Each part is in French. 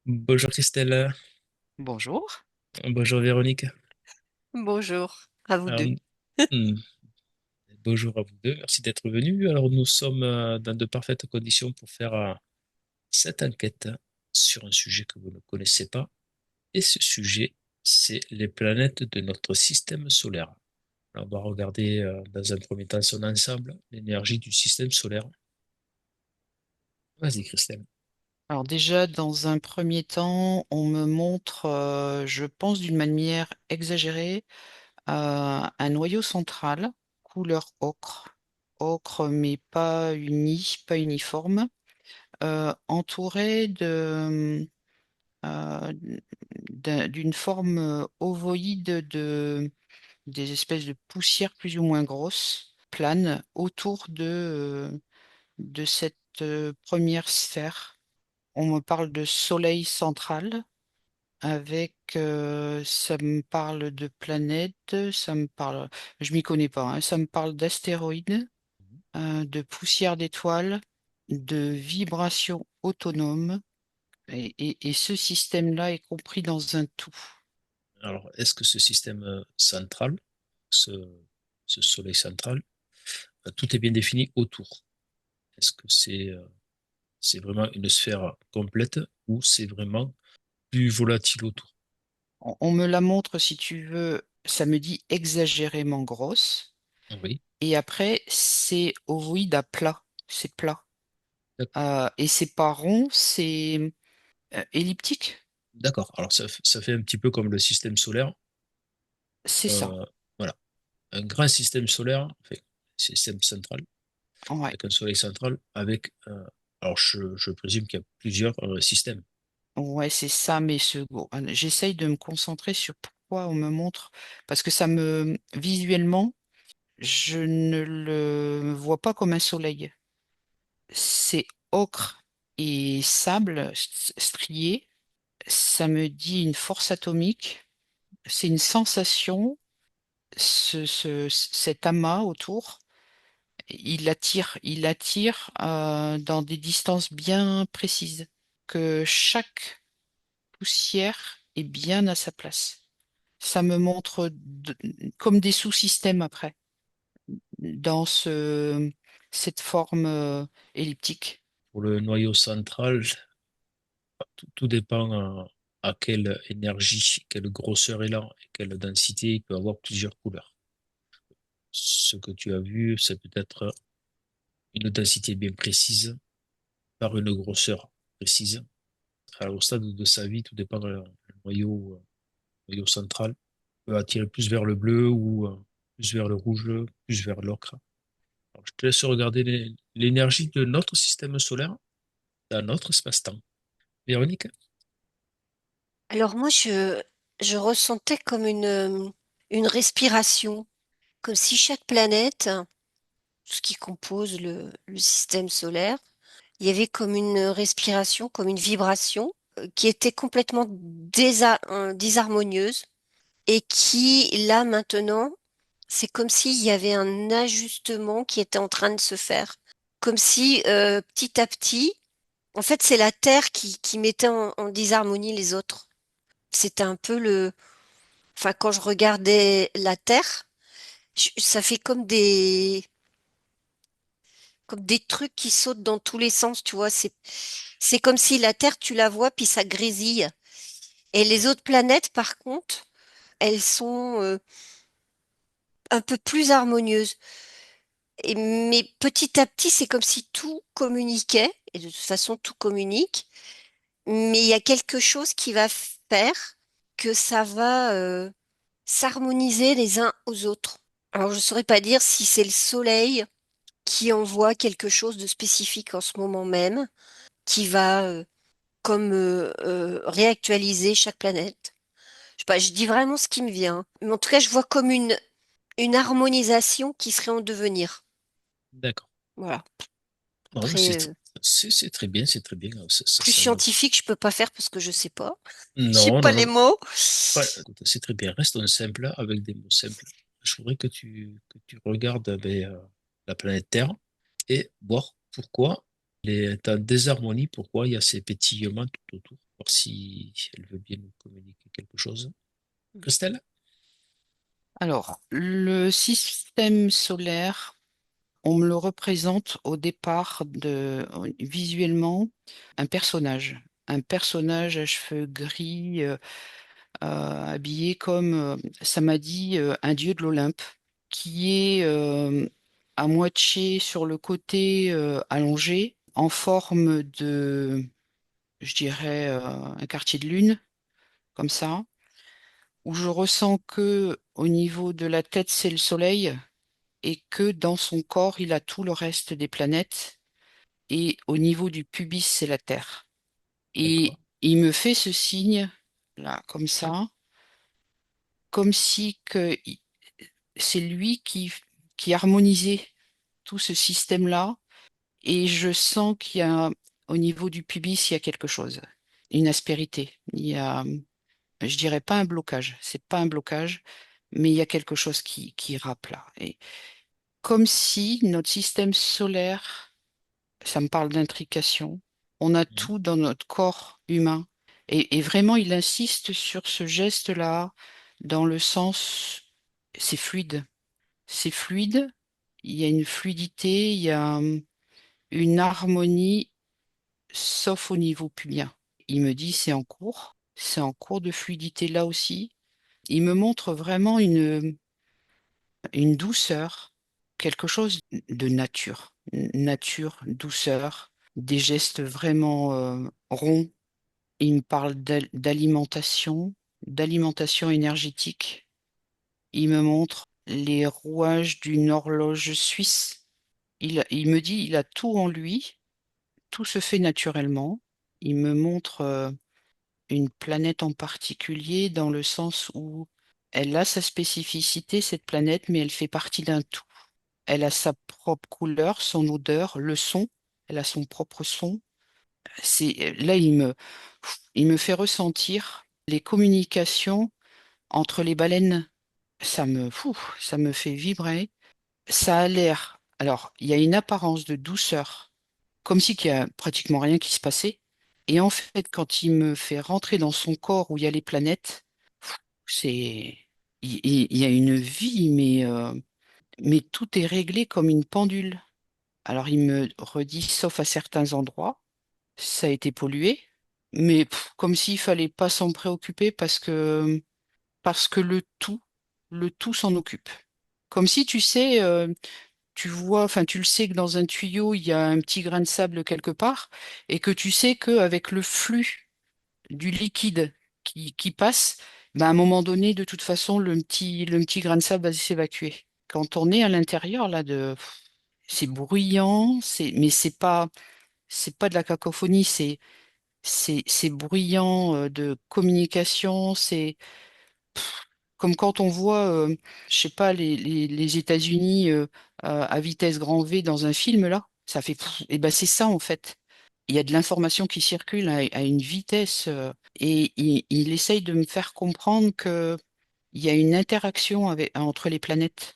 Bonjour Christelle, Bonjour. bonjour Véronique. Bonjour à vous Alors, deux. hmm, bonjour à vous deux, merci d'être venus. Alors nous sommes dans de parfaites conditions pour faire cette enquête sur un sujet que vous ne connaissez pas. Et ce sujet, c'est les planètes de notre système solaire. Alors, on va regarder dans un premier temps son ensemble, l'énergie du système solaire. Vas-y Christelle. Alors déjà, dans un premier temps, on me montre, je pense d'une manière exagérée, un noyau central, couleur ocre, ocre mais pas uni, pas uniforme, entouré euh, d'une forme ovoïde des espèces de poussières plus ou moins grosses, planes, autour de cette première sphère. On me parle de soleil central avec, ça me parle de planètes, ça me parle, je m'y connais pas, hein, ça me parle d'astéroïdes, de poussière d'étoiles, de vibrations autonomes, et ce système-là est compris dans un tout. Alors, est-ce que ce système central, ce, ce soleil central, tout est bien défini autour? Est-ce que c'est vraiment une sphère complète ou c'est vraiment plus volatile autour? On me la montre si tu veux, ça me dit exagérément grosse, Oui, et après c'est ovoïde à plat, c'est plat. d'ac- Et c'est pas rond, c'est elliptique, d'accord. Alors ça fait un petit peu comme le système solaire. c'est ça. Euh, voilà, un grand système solaire, enfin, système central, Ouais, avec un soleil central, avec, alors je présume qu'il y a plusieurs systèmes. ouais, c'est ça, mais bon, j'essaye de me concentrer sur pourquoi on me montre, parce que ça me, visuellement, je ne le vois pas comme un soleil. C'est ocre et sable strié, ça me dit une force atomique, c'est une sensation, cet amas autour. Il attire dans des distances bien précises, que chaque poussière est bien à sa place. Ça me montre comme des sous-systèmes après, dans cette forme elliptique. Pour le noyau central, tout dépend à quelle énergie, quelle grosseur il a et quelle densité, il peut avoir plusieurs couleurs. Ce que tu as vu, c'est peut-être une densité bien précise par une grosseur précise. Alors, au stade de sa vie, tout dépend du noyau central. Peut attirer plus vers le bleu ou plus vers le rouge, plus vers l'ocre. Alors, je te laisse regarder l'énergie de notre système solaire dans notre espace-temps. Véronique? Alors moi, je ressentais comme une respiration, comme si chaque planète, tout ce qui compose le système solaire, il y avait comme une respiration, comme une vibration qui était complètement disharmonieuse et qui, là maintenant, c'est comme s'il y avait un ajustement qui était en train de se faire. Comme si petit à petit, en fait, c'est la Terre qui mettait en disharmonie les autres. C'était un peu enfin, quand je regardais la Terre, ça fait comme des trucs qui sautent dans tous les sens, tu vois. C'est comme si la Terre, tu la vois, puis ça grésille. Et les autres planètes, par contre, elles sont un peu plus harmonieuses. Mais petit à petit, c'est comme si tout communiquait, et de toute façon, tout communique. Mais il y a quelque chose qui va faire que ça va s'harmoniser les uns aux autres. Alors, je ne saurais pas dire si c'est le soleil qui envoie quelque chose de spécifique en ce moment même, qui va comme réactualiser chaque planète. Je sais pas, je dis vraiment ce qui me vient. Mais en tout cas, je vois comme une harmonisation qui serait en devenir. D'accord. Voilà. Non, Après, c'est très bien, c'est très bien. plus scientifique, je peux pas faire parce que je sais pas. J'ai Non, pas non, les non. mots. Écoute, c'est très bien. Restons simple avec des mots simples. Je voudrais que tu regardes la planète Terre et voir pourquoi elle est en désharmonie, pourquoi il y a ces pétillements tout autour. voir si elle veut bien nous communiquer quelque chose. Christelle? Alors, le système solaire, on me le représente au départ visuellement un personnage à cheveux gris, habillé comme, ça m'a dit, un dieu de l'Olympe, qui est à moitié sur le côté allongé, en forme de, je dirais, un quartier de lune, comme ça, où je ressens que au niveau de la tête, c'est le soleil, et que dans son corps, il a tout le reste des planètes, et au niveau du pubis, c'est la Terre. D'accord, Et il me fait ce signe, là, comme ça, comme si c'est lui qui harmonisait tout ce système-là. Et je sens qu'il y a, au niveau du pubis, il y a quelque chose, une aspérité. Il y a, je dirais pas un blocage, c'est pas un blocage, mais il y a quelque chose qui râpe là. Et comme si notre système solaire, ça me parle d'intrication, on a mhm, tout dans notre corps humain. Et vraiment, il insiste sur ce geste-là, dans le sens, c'est fluide. C'est fluide, il y a une fluidité, il y a une harmonie, sauf au niveau pubien. Il me dit c'est en cours de fluidité là aussi. Il me montre vraiment une douceur, quelque chose de nature, nature, douceur, des gestes vraiment ronds. Il me parle d'alimentation énergétique. Il me montre les rouages d'une horloge suisse. Il me dit, il a tout en lui, tout se fait naturellement. Il me montre une planète en particulier dans le sens où elle a sa spécificité, cette planète, mais elle fait partie d'un tout. Elle a sa propre couleur, son odeur, le son. Elle a son propre son. Là, il me fait ressentir les communications entre les baleines. Ça me fait vibrer. Ça a l'air. Alors, il y a une apparence de douceur, comme si qu'il y a pratiquement rien qui se passait. Et en fait, quand il me fait rentrer dans son corps où il y a les planètes, c'est, il y a une vie, mais tout est réglé comme une pendule. Alors, il me redit, sauf à certains endroits, ça a été pollué, mais comme s'il fallait pas s'en préoccuper parce que le tout s'en occupe. Comme si tu sais, tu vois, enfin, tu le sais que dans un tuyau, il y a un petit grain de sable quelque part, et que tu sais qu'avec le flux du liquide qui passe, ben, à un moment donné, de toute façon, le petit grain de sable va s'évacuer. Quand on est à l'intérieur, là, c'est bruyant, mais c'est pas de la cacophonie, c'est bruyant, de communication, c'est comme quand on voit, je sais pas, les États-Unis à vitesse grand V dans un film, là, ça fait et ben c'est ça en fait. Il y a de l'information qui circule à une vitesse, et il essaye de me faire comprendre que il y a une interaction entre les planètes.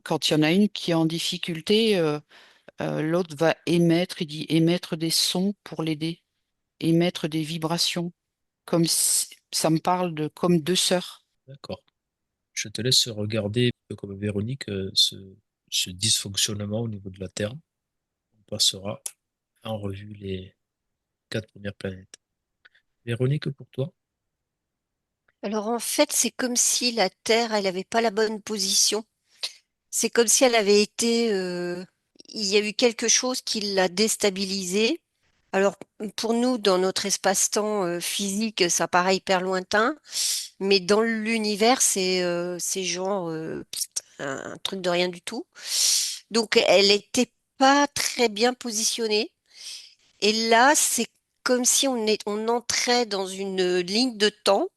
Quand il y en a une qui est en difficulté, l'autre va émettre, il dit émettre des sons pour l'aider, émettre des vibrations, ça me parle de comme deux sœurs. d'accord. Je te laisse regarder, un peu comme Véronique, ce dysfonctionnement au niveau de la Terre. On passera en revue les 4 premières planètes. Véronique, pour toi? Alors en fait, c'est comme si la Terre, elle n'avait pas la bonne position. C'est comme si elle avait été, il y a eu quelque chose qui l'a déstabilisée. Alors pour nous, dans notre espace-temps physique, ça paraît hyper lointain, mais dans l'univers, c'est genre un truc de rien du tout. Donc elle n'était pas très bien positionnée. Et là, c'est comme si on entrait dans une ligne de temps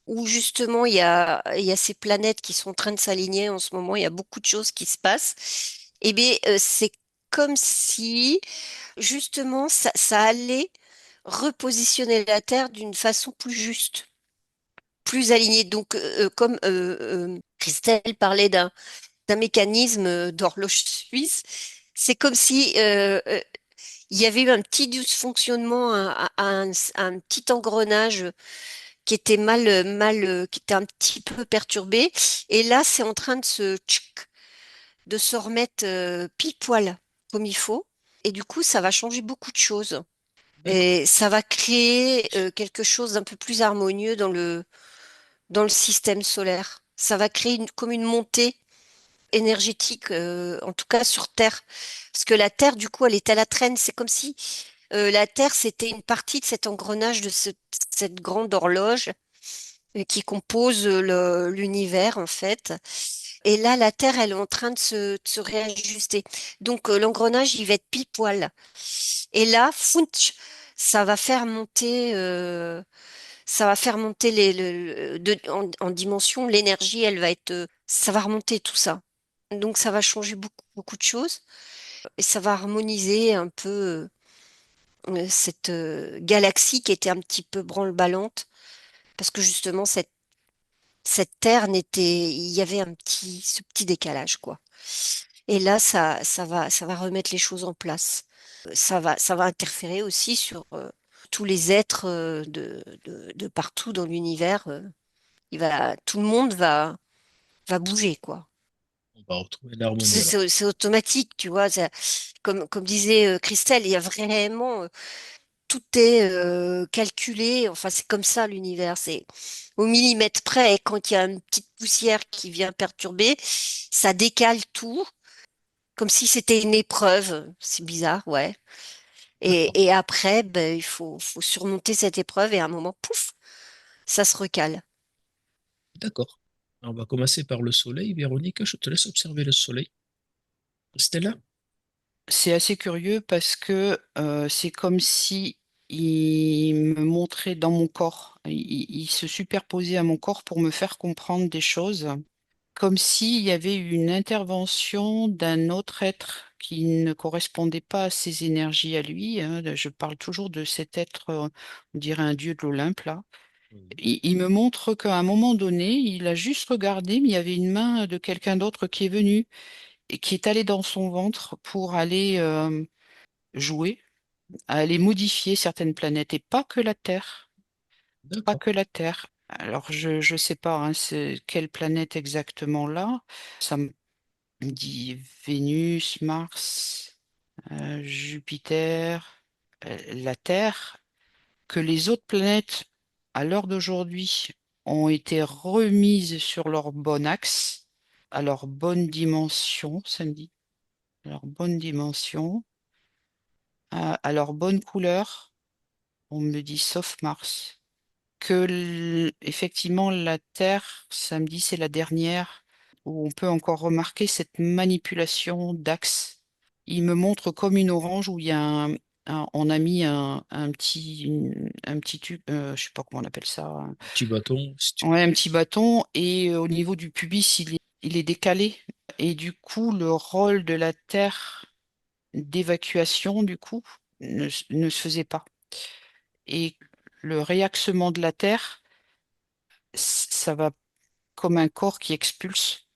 où justement il y a ces planètes qui sont en train de s'aligner en ce moment, il y a beaucoup de choses qui se passent. Et bien, c'est comme si justement ça allait repositionner la Terre d'une façon plus juste, plus alignée. Donc, comme Christelle parlait d'un mécanisme d'horloge suisse, c'est comme si il y avait eu un petit dysfonctionnement, un petit engrenage qui était qui était un petit peu perturbé. Et là, c'est en train de se remettre pile poil comme il faut. Et du coup, ça va changer beaucoup de choses. D'accord. Et ça va créer quelque chose d'un peu plus harmonieux dans le système solaire. Ça va créer comme une montée énergétique, en tout cas sur Terre. Parce que la Terre, du coup, elle est à la traîne. C'est comme si la Terre, c'était une partie de cet engrenage, cette grande horloge qui compose l'univers, en fait. Et là, la Terre, elle est en train de se réajuster. Donc, l'engrenage, il va être pile poil. Et là, founch, ça va faire monter, ça va faire monter en dimension. L'énergie, elle va être, ça va remonter tout ça. Donc, ça va changer beaucoup de choses et ça va harmoniser un peu cette galaxie qui était un petit peu branle-ballante parce que justement, cette Terre n'était, il y avait ce petit décalage, quoi. Et là, ça va remettre les choses en place. Ça va interférer aussi sur tous les êtres de partout dans l'univers. Tout le monde va bouger, quoi. On va retrouver l'harmonie alors. C'est automatique, tu vois. Comme disait Christelle, il y a vraiment, tout est calculé. Enfin, c'est comme ça l'univers. C'est au millimètre près. Et quand il y a une petite poussière qui vient perturber, ça décale tout, comme si c'était une épreuve. C'est bizarre, ouais. D'accord. Et après, ben, faut surmonter cette épreuve et à un moment, pouf, ça se recale. D'accord. On va commencer par le soleil. Véronique, je te laisse observer le soleil. Stella? C'est assez curieux parce que c'est comme si il me montrait dans mon corps. Il se superposait à mon corps pour me faire comprendre des choses, comme s'il y avait eu une intervention d'un autre être qui ne correspondait pas à ses énergies à lui, hein. Je parle toujours de cet être, on dirait un dieu de l'Olympe là. Oui. Il me montre qu'à un moment donné, il a juste regardé, mais il y avait une main de quelqu'un d'autre qui est venu et qui est allé dans son ventre pour aller jouer, aller modifier certaines planètes et pas que la Terre, pas D'accord. que la Terre. Alors je sais pas hein, c'est quelle planète exactement là. Ça me dit Vénus, Mars, Jupiter, la Terre, que les autres planètes à l'heure d'aujourd'hui ont été remises sur leur bon axe, à leur bonne dimension, ça me dit, à leur bonne dimension, à leur bonne couleur. On me dit sauf Mars. Que effectivement la Terre, samedi, c'est la dernière où on peut encore remarquer cette manipulation d'axe. Il me montre comme une orange où il y a on a mis un petit tube, je sais pas comment on appelle ça. Un petit bâton, si tu Ouais, un petit bâton et au niveau du pubis, il est décalé. Et du coup, le rôle de la Terre d'évacuation, du coup, ne se faisait pas. Et le réaxement de la Terre, ça va comme un corps qui expulse.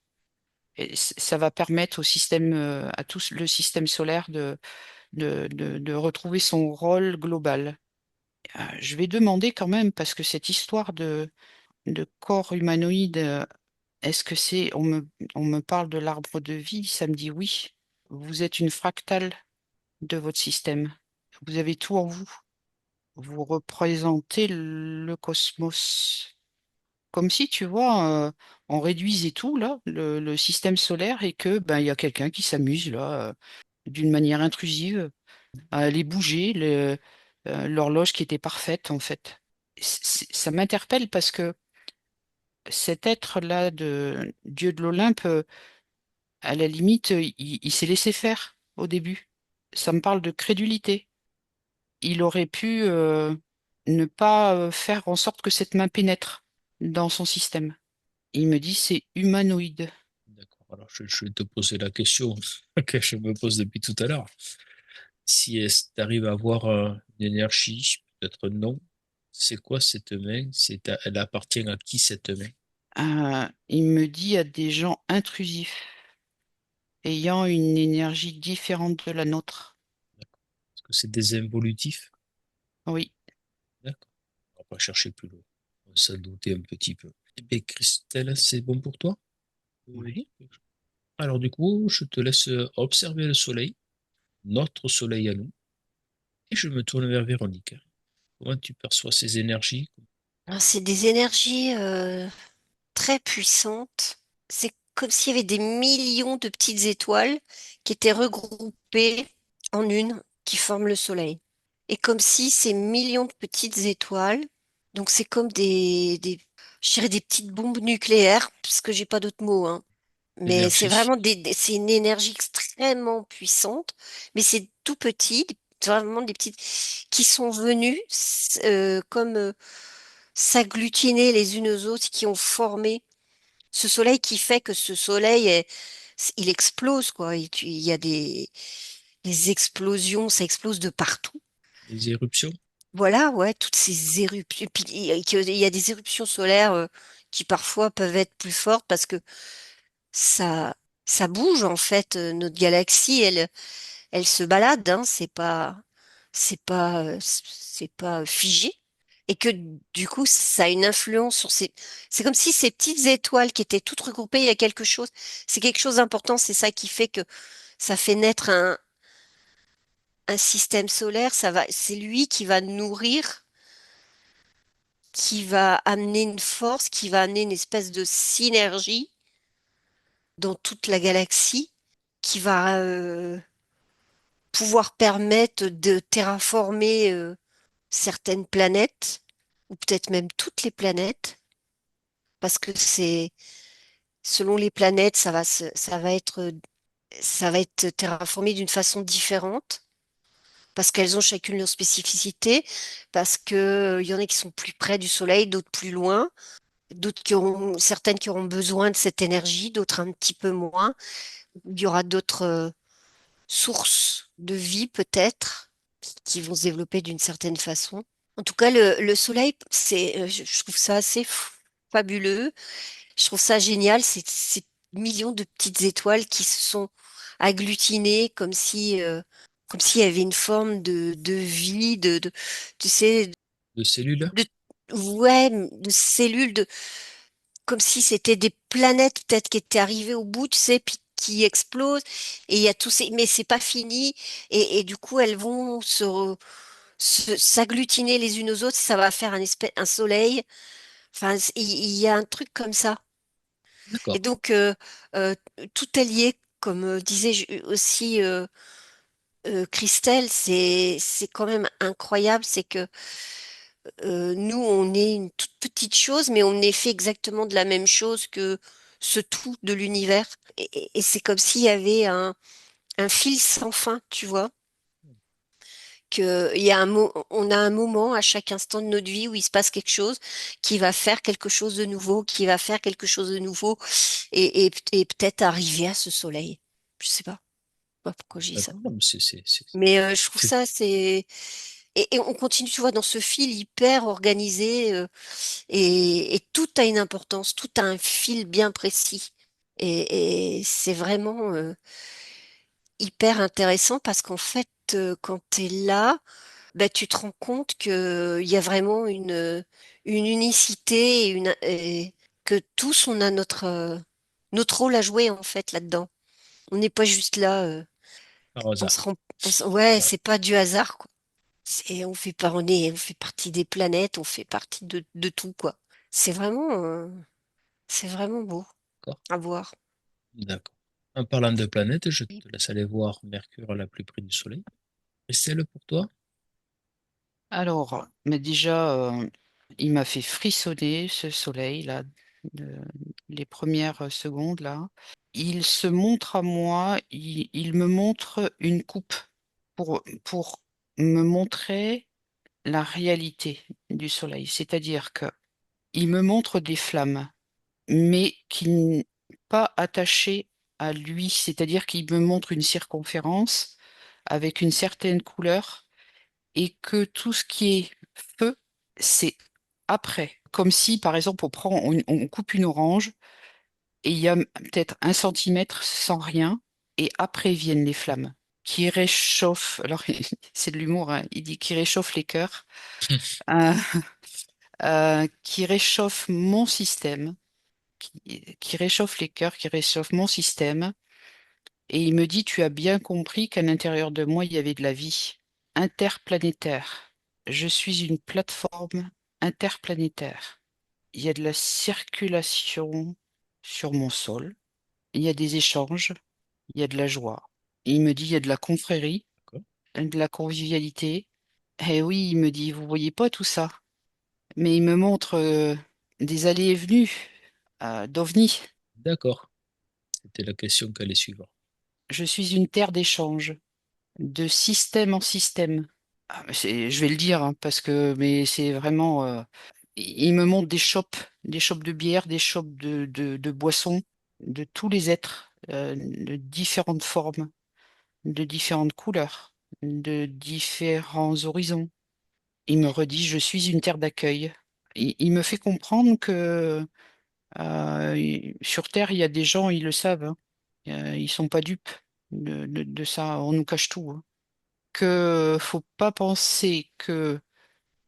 Et ça va permettre au système, à tout le système solaire de retrouver son rôle global. Je vais demander quand même, parce que cette histoire de corps humanoïde, est-ce que on me parle de l'arbre de vie, ça me dit oui. Vous êtes une fractale de votre système. Vous avez tout en vous. Vous représentez le cosmos. Comme si, tu vois, on réduisait tout, là, le système solaire, et que ben il y a quelqu'un qui s'amuse là, d'une manière intrusive, à aller bouger l'horloge qui était parfaite, en fait. Ça m'interpelle parce que cet être-là de Dieu de l'Olympe, à la limite, il s'est laissé faire au début. Ça me parle de crédulité. Il aurait pu ne pas faire en sorte que cette main pénètre dans son système. Il me dit c'est humanoïde. d'accord. Alors, je vais te poser la question que je me pose depuis tout à l'heure. Si tu arrives à avoir une énergie, peut-être non. C'est quoi cette main? Elle appartient à qui cette main? Il me dit à des gens intrusifs, ayant une énergie différente de la nôtre. que c'est des involutifs. Oui, D'accord. On va pas chercher plus loin. On s'en douter un petit peu. Eh bien, Christelle, c'est bon pour toi? Euh, oui. Alors du coup, je te laisse observer le soleil, notre soleil à nous, et je me tourne vers Véronique. Comment tu perçois ces énergies? Alors, c'est des énergies très puissantes. C'est comme s'il y avait des millions de petites étoiles qui étaient regroupées en une, qui forment le Soleil. Et comme si ces millions de petites étoiles, donc c'est comme je dirais des petites bombes nucléaires, parce que j'ai pas d'autres mots, hein. Mais c'est Énergie, vraiment c'est une énergie extrêmement puissante, mais c'est tout petit, vraiment des petites qui sont venues comme s'agglutiner les unes aux autres, qui ont formé ce soleil qui fait que ce soleil il explose quoi. Il y a des explosions, ça explose de partout. les éruptions, Voilà, ouais, toutes ces éruptions. Puis il y a des éruptions solaires qui parfois peuvent être plus fortes parce que ça, ça bouge en fait. Notre galaxie, elle se balade, hein, c'est pas figé. Et que du coup, ça a une influence sur c'est comme si ces petites étoiles qui étaient toutes regroupées, il y a quelque chose, c'est quelque chose d'important, c'est ça qui fait que ça fait naître un système solaire, c'est lui qui va nourrir, qui va amener une force, qui va amener une espèce de synergie dans toute la galaxie, qui va pouvoir permettre de terraformer certaines planètes, ou peut-être même toutes les planètes, parce que c'est selon les planètes, ça va être terraformé d'une façon différente, parce qu'elles ont chacune leur spécificité, parce que il y en a qui sont plus près du Soleil, d'autres plus loin, certaines qui auront besoin de cette énergie, d'autres un petit peu moins. Il y aura d'autres sources de vie peut-être qui vont se développer d'une certaine façon. En tout cas, le soleil, je trouve ça assez fabuleux. Je trouve ça génial. C'est ces millions de petites étoiles qui se sont agglutinées comme s'il y avait une forme de vie, tu sais, de cellules, de, ouais, de cellules, comme si c'était des planètes peut-être qui étaient arrivées au bout, tu sais, puis qui explosent. Et il y a mais c'est pas fini. Et du coup, elles vont s'agglutiner les unes aux autres. Ça va faire un soleil. Enfin, il y a un truc comme ça. Et d'accord. donc, euh, tout est lié, comme disait aussi Christelle, c'est quand même incroyable. C'est que nous, on est une toute petite chose, mais on est fait exactement de la même chose que ce tout de l'univers. Et c'est comme s'il y avait un fil sans fin, tu vois, il y a on a un moment à chaque instant de notre vie où il se passe quelque chose qui va faire quelque chose de nouveau, qui va faire quelque chose de nouveau, et peut-être arriver à ce soleil. Je sais pas pourquoi je dis ça. D'accord, non, mais Mais je trouve c'est- ça, et on continue, tu vois, dans ce fil hyper organisé, et tout a une importance, tout a un fil bien précis. Et c'est vraiment hyper intéressant parce qu'en fait, quand tu es là, bah, tu te rends compte que il y a vraiment une unicité et que tous on a notre rôle à jouer en fait là-dedans. On n'est pas juste là, par on hasard. se rend, ouais, Ouais, c'est pas du hasard quoi. On fait partie des planètes, on fait partie de tout quoi. C'est vraiment, c'est vraiment beau d'accord, à voir. d'accord. En parlant de planètes, je te laisse aller voir Mercure la plus près du Soleil. Christelle, pour toi? Alors, mais déjà, il m'a fait frissonner ce soleil là, de- les premières secondes là. Il se montre à moi, il me montre une coupe pour me montrer la réalité du soleil. C'est-à-dire que il me montre des flammes, mais qui n'est pas attachées à lui. C'est-à-dire qu'il me montre une circonférence avec une certaine couleur et que tout ce qui est feu, c'est après. Comme si, par exemple, on coupe une orange et il y a peut-être 1 centimètre sans rien et après viennent les flammes. qui réchauffe, alors c'est de l'humour, hein, il dit qui réchauffe les cœurs, euh, qui réchauffe mon système, qui réchauffe les cœurs, qui réchauffe mon système. Et il me dit, tu as bien compris qu'à l'intérieur de moi, il y avait de la vie interplanétaire. Je suis une plateforme interplanétaire. Il y a de la circulation sur mon sol, il y a des échanges, il y a de la joie. Il me dit, il y a de la confrérie, D'accord. de la convivialité. Eh oui, il me dit, vous voyez pas tout ça. Mais il me montre des allées et venues d'OVNI. D'accord. C'était la question qui allait suivre. Je suis une terre d'échange, de système en système. Ah, mais je vais le dire, hein, parce que mais c'est vraiment. Il me montre des shops de bière, des shops de boissons, de tous les êtres, de différentes formes, de différentes couleurs, de différents horizons. Il me redit, je suis une terre d'accueil. Il me fait comprendre que sur Terre, il y a des gens, ils le savent, hein. Ils sont pas dupes de ça. On nous cache tout, hein. Que faut pas penser que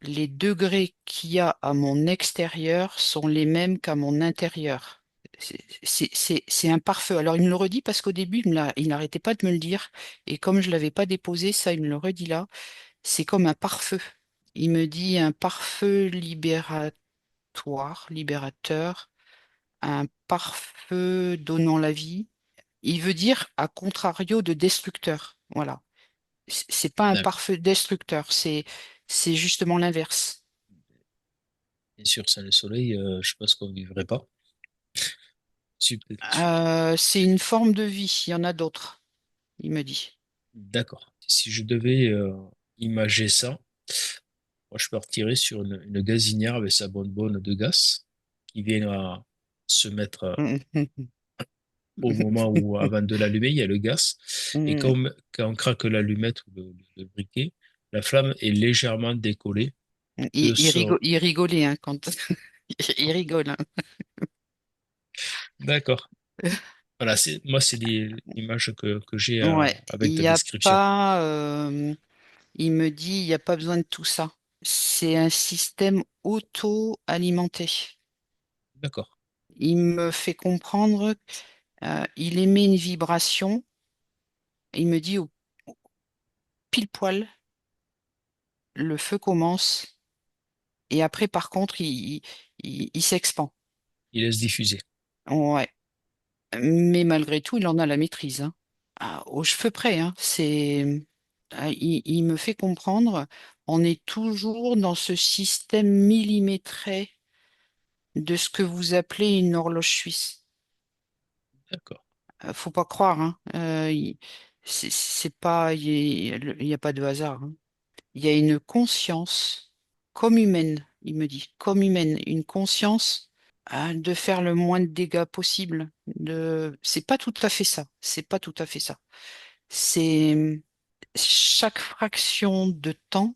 les degrés qu'il y a à mon extérieur sont les mêmes qu'à mon intérieur. C'est un pare-feu. Alors il me le redit parce qu'au début, il n'arrêtait pas de me le dire. Et comme je l'avais pas déposé, ça, il me le redit là. C'est comme un pare-feu. Il me dit un pare-feu libérateur, un pare-feu donnant la vie. Il veut dire à contrario de destructeur. Voilà. C'est pas un D'accord. pare-feu destructeur, c'est justement l'inverse. Bien sûr, sans le soleil, je pense qu'on ne vivrait pas. Super. C'est une forme de vie, il y en a d'autres, il me dit. D'accord. Si je devais imager ça, moi, je partirais sur une gazinière avec sa bonbonne de gaz qui vient à se mettre au moment où, avant de l'allumer, il y a le gaz. Et quand on craque l'allumette ou le briquet, la flamme est légèrement décollée de son... Il rigolait hein, quand il rigole, hein. D'accord. Voilà, moi, c'est l'image que j'ai Ouais, avec il ta y a description. pas, il me dit, il n'y a pas besoin de tout ça. C'est un système auto-alimenté. D'accord. Il me fait comprendre, il émet une vibration, il me dit au pile poil, le feu commence, et après, par contre, il s'expand. Il laisse diffuser. Ouais. Mais malgré tout, il en a la maîtrise, hein. Ah, aux cheveux près, hein. Il me fait comprendre, on est toujours dans ce système millimétré de ce que vous appelez une horloge suisse. D'accord. Faut pas croire, hein. C'est pas, il y a pas de hasard, hein. Il y a une conscience comme humaine, il me dit, comme humaine, une conscience de faire le moins de dégâts possible. C'est pas tout à fait ça. C'est pas tout à fait ça. C'est chaque fraction de temps,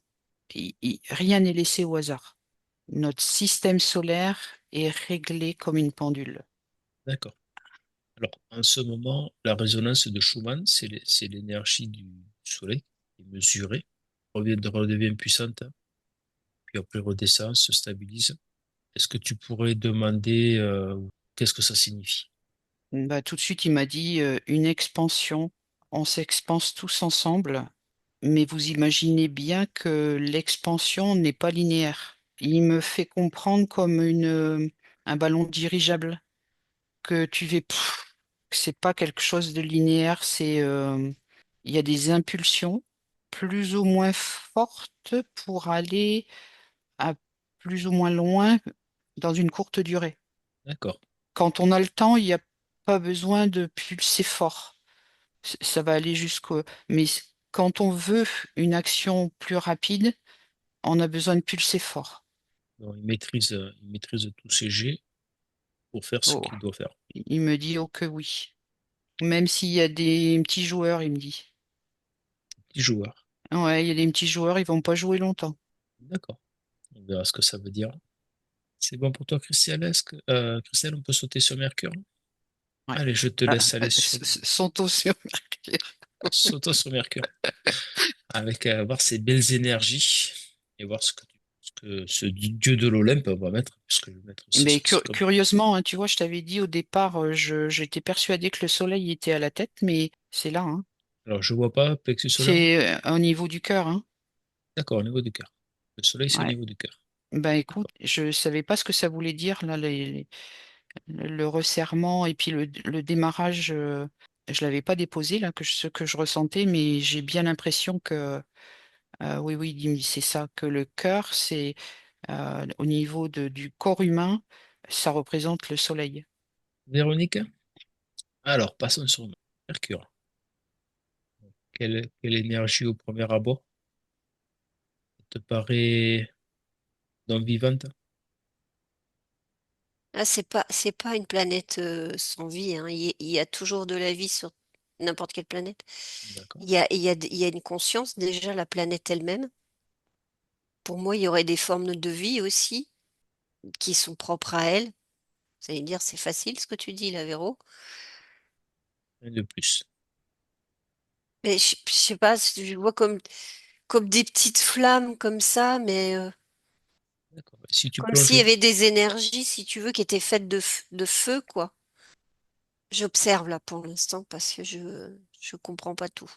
rien n'est laissé au hasard. Notre système solaire est réglé comme une pendule. D'accord. Alors, en ce moment, la résonance de Schumann, c'est l'énergie du Soleil qui est mesurée, redevient puissante, puis après redescend, se stabilise. Est-ce que tu pourrais demander qu'est-ce que ça signifie? Bah, tout de suite, il m'a dit une expansion. On s'expanse tous ensemble, mais vous imaginez bien que l'expansion n'est pas linéaire. Il me fait comprendre comme un ballon dirigeable que c'est pas quelque chose de linéaire. Il y a des impulsions plus ou moins fortes pour aller à plus ou moins loin dans une courte durée. D'accord. Quand on a le temps, il n'y a pas besoin de pulser fort. Ça va aller jusqu'au. Mais quand on veut une action plus rapide, on a besoin de pulser fort. Donc, il maîtrise tous ses jets pour faire ce Oh, qu'il doit faire. il me dit oh que oui. Même s'il y a des petits joueurs, il me dit. Petit joueur. Ouais, il y a des petits joueurs, ils vont pas jouer longtemps. D'accord. On verra ce que ça veut dire. C'est bon pour toi, Christian? Christian, on peut sauter sur Mercure? Ouais. Allez, je te Ah, laisse aller sur... sont sur Mercure. Sautons sur Mercure. Avec voir ses belles énergies et voir ce que ce dieu de l'Olympe va mettre, parce que je vais mettre aussi Mais sur ce comme. curieusement, hein, tu vois, je t'avais dit au départ, j'étais persuadée que le soleil était à la tête, mais c'est là, hein. Alors, je vois pas plexus solaire. C'est au niveau du cœur, hein. D'accord, au niveau du cœur. Le soleil, c'est au Ouais. niveau du cœur. Ben écoute, D'accord. je savais pas ce que ça voulait dire là, le resserrement et puis le démarrage. Je l'avais pas déposé là, ce que je ressentais, mais j'ai bien l'impression que oui, oui, c'est ça, que le cœur, c'est au niveau du corps humain, ça représente le soleil. Véronique? Alors, passons sur Mercure. Quelle énergie au premier abord te paraît non vivante? Ah, c'est pas une planète sans vie, hein. Il y a toujours de la vie sur n'importe quelle planète. D'accord. Il y a une conscience, déjà, la planète elle-même. Pour moi, il y aurait des formes de vie aussi qui sont propres à elle. Vous allez me dire, c'est facile ce que tu dis, là, Véro. Rien de plus. Mais je sais pas, je vois comme des petites flammes comme ça, mais D'accord. Si tu comme s'il plonges, y avait des énergies, si tu veux, qui étaient faites de feu, quoi. J'observe là pour l'instant parce que je comprends pas tout.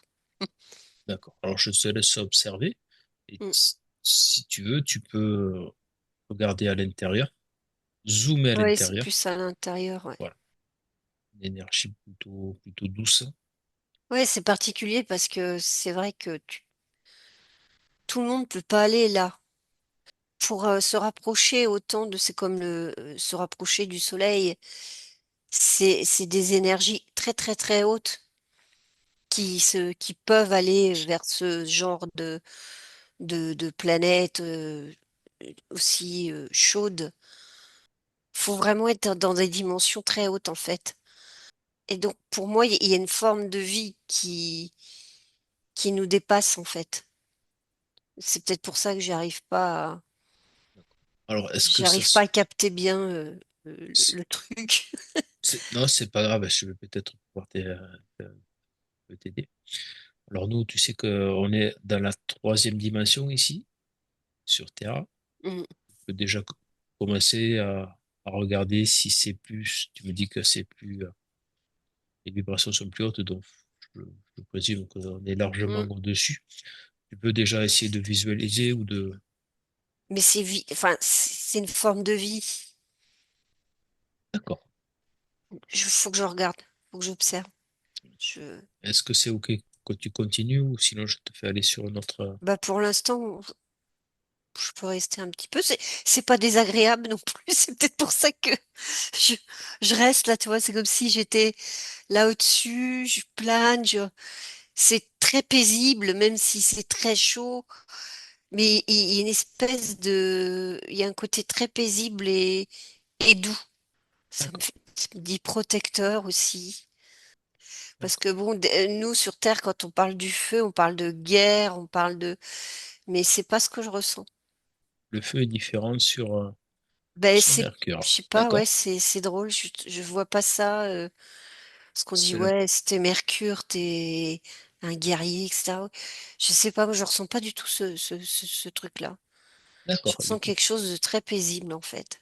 d'accord. Alors, je te laisse observer. Et Mm. si tu veux, tu peux regarder à l'intérieur, zoomer à Ouais, c'est l'intérieur. plus à l'intérieur, ouais. Voilà. Une énergie plutôt douce. Ouais, c'est particulier parce que c'est vrai que tout le monde peut pas aller là. Pour se rapprocher autant de, c'est comme se rapprocher du soleil, c'est des énergies très très très hautes qui peuvent aller vers ce genre de planètes aussi chaudes. Faut vraiment être dans des dimensions très hautes en fait. Et donc pour moi, il y a une forme de vie qui nous dépasse en fait. C'est peut-être pour ça que Alors, est-ce que j'arrive pas à capter bien le truc. non, c'est pas grave, je vais peut-être pouvoir t'aider. Alors, nous, tu sais qu'on est dans la troisième dimension ici, sur Terra. Mm. On peut déjà commencer à regarder si c'est plus, tu me dis que c'est plus, les vibrations sont plus hautes, donc je, je présume qu'on est largement Mm. au-dessus. Tu peux déjà essayer de visualiser ou de. Mais enfin, c'est une forme de vie. D'accord. Faut que je regarde, faut que j'observe. Je... Est-ce que c'est OK que tu continues ou sinon je te fais aller sur une autre. Bah pour l'instant, je peux rester un petit peu. C'est pas désagréable non plus. C'est peut-être pour ça que je, je reste là, tu vois. C'est comme si j'étais là au-dessus, je plane. C'est très paisible, même si c'est très chaud. Mais il y a une espèce de, il y a un côté très paisible et doux. D'accord. Ça me dit protecteur aussi. Parce D'accord. que bon, nous sur Terre, quand on parle du feu, on parle de guerre, on parle de, mais c'est pas ce que je ressens. Le feu est différent Ben sur c'est, je Mercure. sais pas, ouais, D'accord. c'est drôle. Je vois pas ça. Parce qu'on dit C'est la- ouais, c'était Mercure, t'es un guerrier, etc. Je sais pas, moi, je ressens pas du tout ce truc-là. Je D'accord. Mais ressens écoute, quelque chose de très paisible en fait,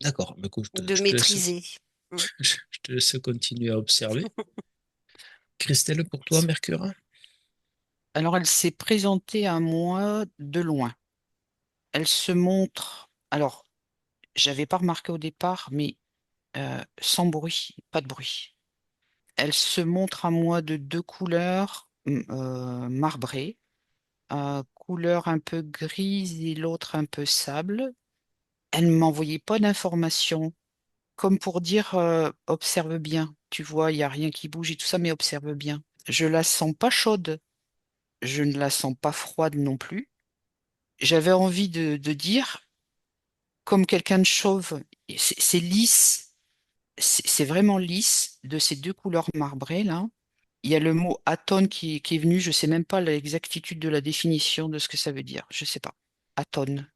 d'accord. Mais écoute, de maîtrisé. Mm. je te laisse continuer à observer. Christelle, pour toi, Mercure? Alors, elle s'est présentée à moi de loin. Elle se montre. Alors, j'avais pas remarqué au départ, mais sans bruit, pas de bruit. Elle se montre à moi de deux couleurs marbrées, couleur un peu grise et l'autre un peu sable. Elle ne m'envoyait pas d'informations, comme pour dire observe bien. Tu vois, il n'y a rien qui bouge et tout ça, mais observe bien. Je la sens pas chaude, je ne la sens pas froide non plus. J'avais envie de dire, comme quelqu'un de chauve, c'est lisse, c'est vraiment lisse de ces deux couleurs marbrées là. Il y a le mot atone qui est venu, je sais même pas l'exactitude de la définition de ce que ça veut dire, je sais pas. Atone.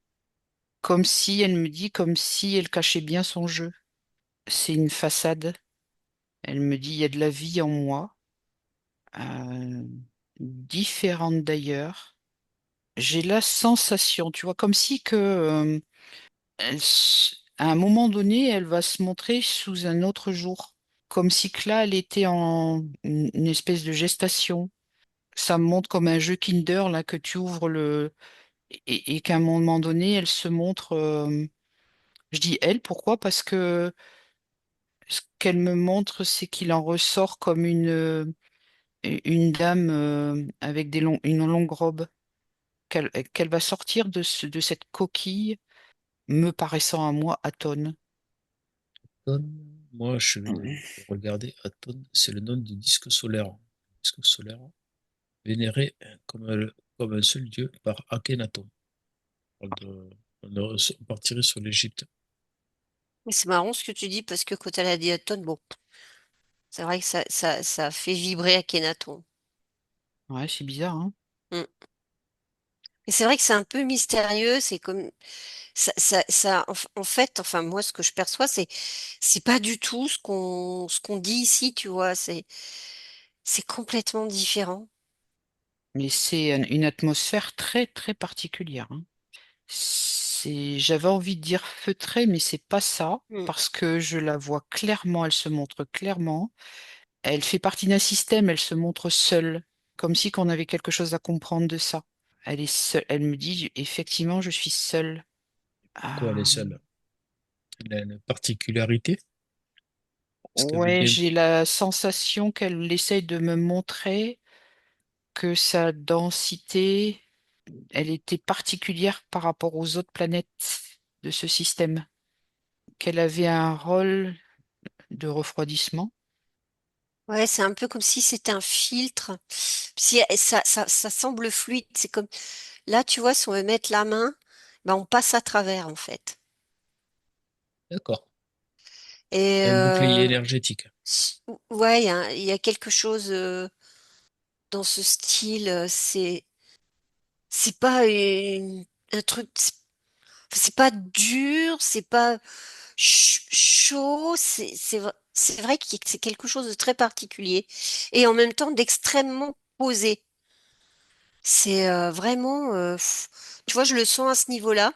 Comme si elle me dit, comme si elle cachait bien son jeu. C'est une façade. Elle me dit, il y a de la vie en moi. euh, différente d'ailleurs. J'ai la sensation, tu vois, comme si que à un moment donné, elle va se montrer sous un autre jour, comme si que là, elle était en une espèce de gestation. Ça me montre comme un jeu Kinder là que tu ouvres le et qu'à un moment donné, elle se montre. Je dis elle, pourquoi? Parce que ce qu'elle me montre, c'est qu'il en ressort comme une dame avec une longue robe, qu'elle va sortir de cette coquille, me paraissant à moi atone. Aton, moi, je vais regarder Aton, c'est le nom du disque solaire. Disque solaire, vénéré comme un seul dieu par Akhenaton. On parle de- on partirait sur l'Égypte. Mais c'est marrant ce que tu dis parce que quand elle a dit Atone, bon, c'est vrai que ça fait vibrer Akhenaton. Ouais, c'est bizarre, hein? Mm. Et c'est vrai que c'est un peu mystérieux, c'est comme en fait, enfin moi ce que je perçois, c'est pas du tout ce qu'on dit ici, tu vois, c'est complètement différent. Mais c'est une atmosphère très très particulière, hein. J'avais envie de dire feutré, mais c'est pas ça, Mm. parce que je la vois clairement, elle se montre clairement. Elle fait partie d'un système, elle se montre seule, comme si qu'on avait quelque chose à comprendre de ça. Elle est seule, elle me dit, effectivement, je suis seule. Pourquoi elle est Ah, seule? Elle a une particularité. Est-ce qu'elle veut ouais, bien? j'ai la sensation qu'elle essaye de me montrer que sa densité, elle était particulière par rapport aux autres planètes de ce système, qu'elle avait un rôle de refroidissement. Ouais, c'est un peu comme si c'était un filtre. Si ça semble fluide, c'est comme là, tu vois, si on veut mettre la main, ben on passe à travers en fait. D'accord. Et Un bouclier énergétique. ouais, il y a quelque chose dans ce style. C'est pas un truc. C'est pas dur, c'est pas chaud. C'est vrai que c'est quelque chose de très particulier et en même temps d'extrêmement posé. C'est vraiment, tu vois, je le sens à ce niveau-là.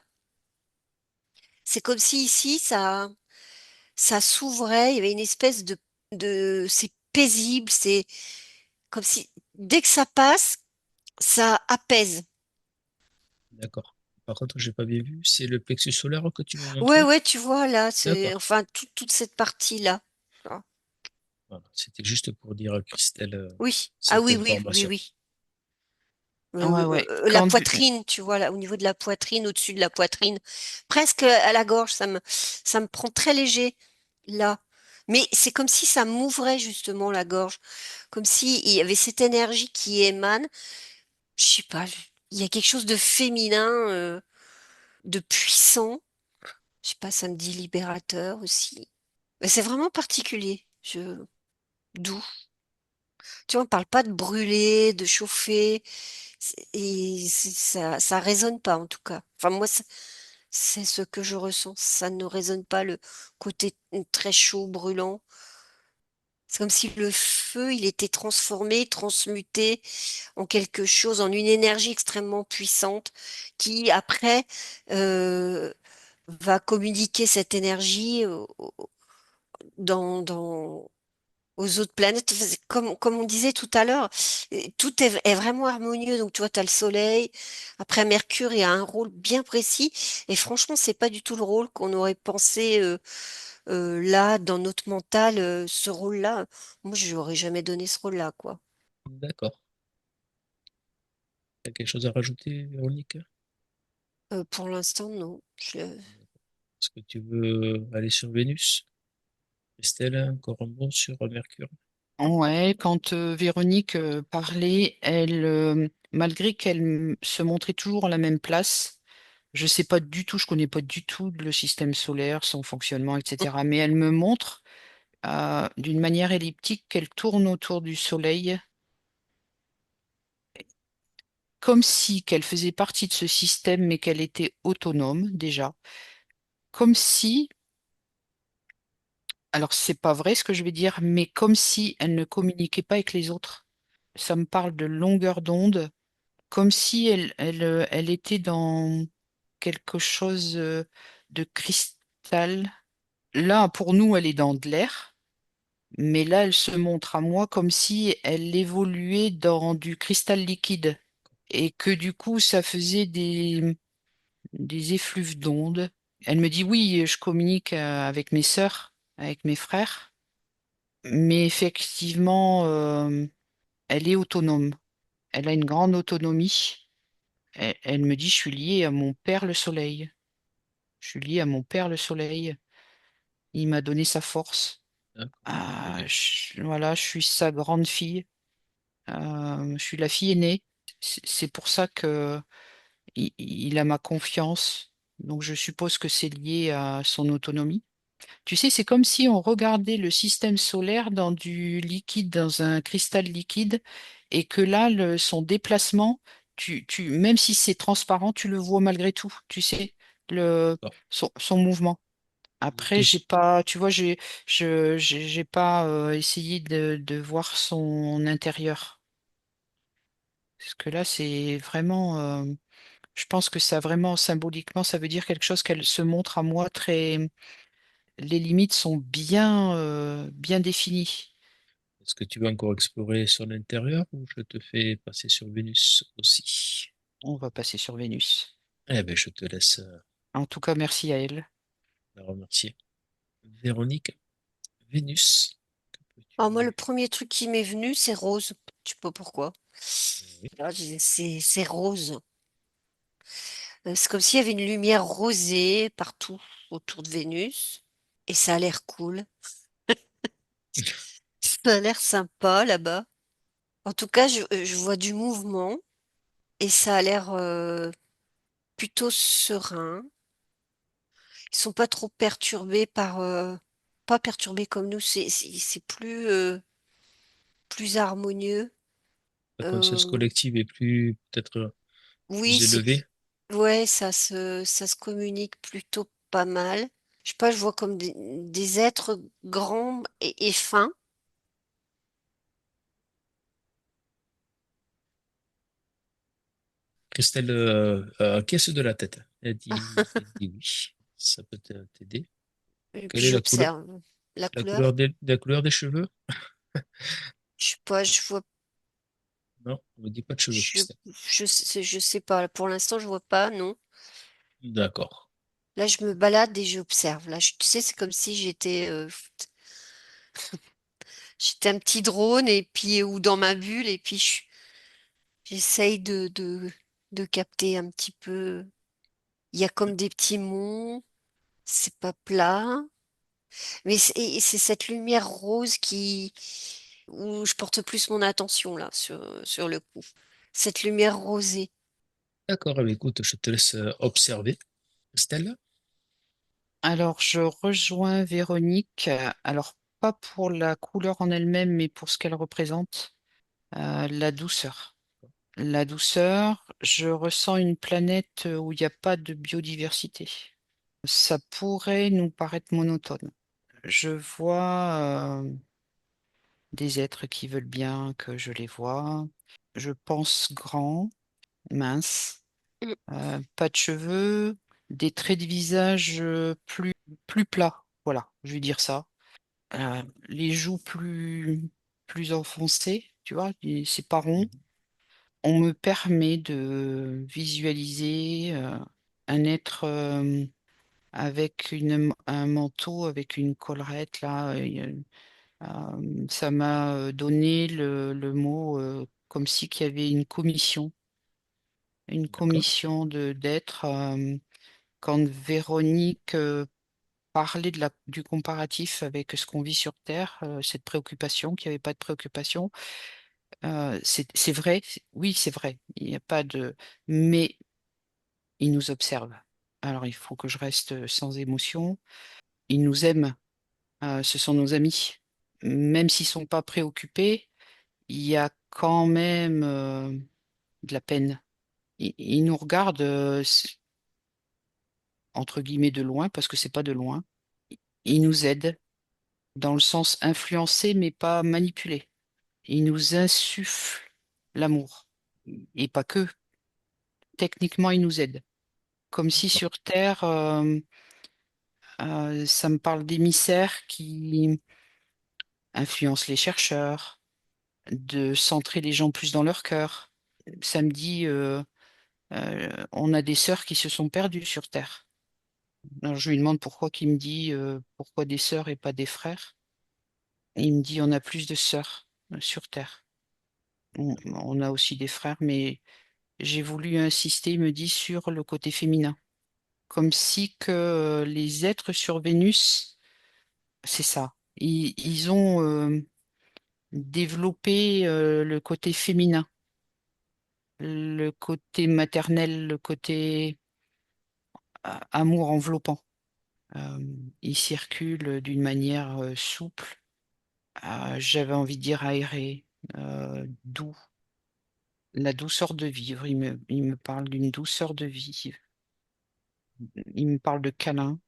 C'est comme si ici, ça s'ouvrait, il y avait une espèce c'est paisible, c'est comme si, dès que ça passe, ça apaise. D'accord. Par contre, j'ai pas bien vu. C'est le plexus solaire que tu m'as Ouais, montré? ouais, tu vois, là, c'est, D'accord. enfin, toute cette partie-là. Ah. Voilà. C'était juste pour dire à Christelle Oui, ah cette oui, oui, oui, information. oui. Ouais, ouais. La poitrine, tu vois, là, au niveau de la poitrine, au-dessus de la poitrine, presque à la gorge, ça me prend très léger, là. Mais c'est comme si ça m'ouvrait justement la gorge, comme si il y avait cette énergie qui émane. Je sais pas, il y a quelque chose de féminin, de puissant. Je sais pas, ça me dit libérateur aussi. Mais c'est vraiment particulier. Doux. Tu vois, on parle pas de brûler, de chauffer. Ça résonne pas en tout cas. Enfin, moi, c'est ce que je ressens. Ça ne résonne pas le côté très chaud, brûlant. C'est comme si le feu, il était transformé, transmuté en quelque chose, en une énergie extrêmement puissante qui, après, euh, va communiquer cette énergie dans aux autres planètes. Enfin, comme on disait tout à l'heure, tout est vraiment harmonieux. Donc, tu vois, tu as le Soleil. Après, Mercure, il a un rôle bien précis. Et franchement, c'est pas du tout le rôle qu'on aurait pensé là, dans notre mental, ce rôle-là. Moi, je n'aurais jamais donné ce rôle-là, quoi. D'accord. T'as quelque chose à rajouter, Véronique? Pour l'instant, non. Est-ce que tu veux aller sur Vénus? Estelle, encore un mot sur Mercure? Ouais, quand Véronique parlait, malgré qu'elle se montrait toujours à la même place, je sais pas du tout, je connais pas du tout le système solaire, son fonctionnement, etc. Mais elle me montre d'une manière elliptique qu'elle tourne autour du Soleil, comme si qu'elle faisait partie de ce système, mais qu'elle était autonome déjà, comme si, alors c'est pas vrai ce que je vais dire, mais comme si elle ne communiquait pas avec les autres. ça me parle de longueur d'onde, comme si elle était dans quelque chose de cristal. Là, pour nous, elle est dans de l'air, mais là, elle se montre à moi comme si elle évoluait dans du cristal liquide et que du coup, ça faisait des effluves d'ondes. Elle me dit, oui, je communique avec mes sœurs, avec mes frères, mais effectivement, elle est autonome. Elle a une grande autonomie. Elle me dit, je suis liée à mon père le soleil. Je suis liée à mon père le soleil. Il m'a donné sa force. D'accord. Ah, Ok. voilà, je suis sa grande fille. Je suis la fille aînée. C'est pour ça que il a ma confiance. Donc je suppose que c'est lié à son autonomie. Tu sais, c'est comme si on regardait le système solaire dans du liquide, dans un cristal liquide, et que là, son déplacement, même si c'est transparent, tu le vois malgré tout. Tu sais, D'accord. son mouvement. Après, Tout, j'ai pas, tu vois, j'ai pas essayé de voir son intérieur. Parce que là, c'est vraiment, je pense que ça vraiment symboliquement, ça veut dire quelque chose qu'elle se montre à moi très, les limites sont bien définies. est-ce que tu veux encore explorer sur l'intérieur ou je te fais passer sur Vénus aussi? On va passer sur Vénus. Eh ben, je te laisse En tout cas, merci à elle. la remercier. Véronique, Vénus, que Alors moi, le peux-tu... premier truc qui m'est venu, c'est rose. Je sais pas pourquoi. Oui, Ah, c'est rose. C'est comme s'il y avait une lumière rosée partout autour de Vénus. Et ça a l'air cool. Ça a l'air sympa là-bas. En tout cas, je vois du mouvement et ça a l'air plutôt serein. Ils sont pas trop perturbés pas perturbés comme nous. C'est plus harmonieux. la conscience Euh, collective est plus, peut-être oui, plus élevée. ouais, ça se communique plutôt pas mal. Je sais pas, je vois comme des êtres grands et fins. Christelle, caisse de la tête. Elle dit oui. Ça peut t'aider. Et Quelle puis est j'observe la couleur. la couleur des cheveux? Je sais pas, Non, on me dit pas de cheveux, je, Christelle. je sais pas. Pour l'instant, je vois pas, non. D'accord. Là, je me balade et j'observe. Là, tu sais, c'est comme si j'étais un petit drone et puis ou dans ma bulle et puis j'essaye de capter un petit peu. Il y a comme des petits monts, c'est pas plat, mais et c'est cette lumière rose qui où je porte plus mon attention là sur le coup. Cette lumière rosée. D'accord, eh bien, écoute, je te laisse observer. Christelle? Alors, je rejoins Véronique. Alors, pas pour la couleur en elle-même, mais pour ce qu'elle représente, la douceur. La douceur, je ressens une planète où il n'y a pas de biodiversité. Ça pourrait nous paraître monotone. Je vois des êtres qui veulent bien que je les vois. Je pense grand, mince, Mm. pas de cheveux, des traits de visage plus plats. Voilà, je vais dire ça. Les joues plus enfoncées, tu vois, c'est pas rond. Mhm. On me permet de visualiser un être avec un manteau, avec une collerette là. Ça m'a donné le mot comme si qu'il y avait une D'accord, commission d'être. Quand Véronique parlait du comparatif avec ce qu'on vit sur Terre, cette préoccupation, qu'il n'y avait pas de préoccupation, c'est vrai, oui, c'est vrai, il n'y a pas de... Mais ils nous observent. Alors il faut que je reste sans émotion. Ils nous aiment, ce sont nos amis. Même s'ils sont pas préoccupés, il y a quand même de la peine. Ils nous regardent entre guillemets de loin, parce que c'est pas de loin. Ils nous aident dans le sens influencé, mais pas manipulé. Ils nous insufflent l'amour. Et pas que. Techniquement, il nous aide. Comme si D'accord. sur Terre, ça me parle d'émissaires qui influencent les chercheurs, de centrer les gens plus dans leur cœur. Ça me dit, on a des sœurs qui se sont perdues sur Terre. Alors je lui demande pourquoi, qu'il me dit pourquoi des sœurs et pas des frères. Et il me dit on a plus de sœurs sur Terre. On a aussi des frères, mais j'ai voulu insister, il me dit, sur le côté féminin. Comme si que les êtres sur Vénus, c'est ça. Ils ont développé le côté féminin, le côté maternel, le côté amour enveloppant. Euh, ils circulent d'une manière souple, j'avais envie de dire aéré, doux, la douceur de vivre. Il me parle d'une douceur de vivre. Il me parle de câlins,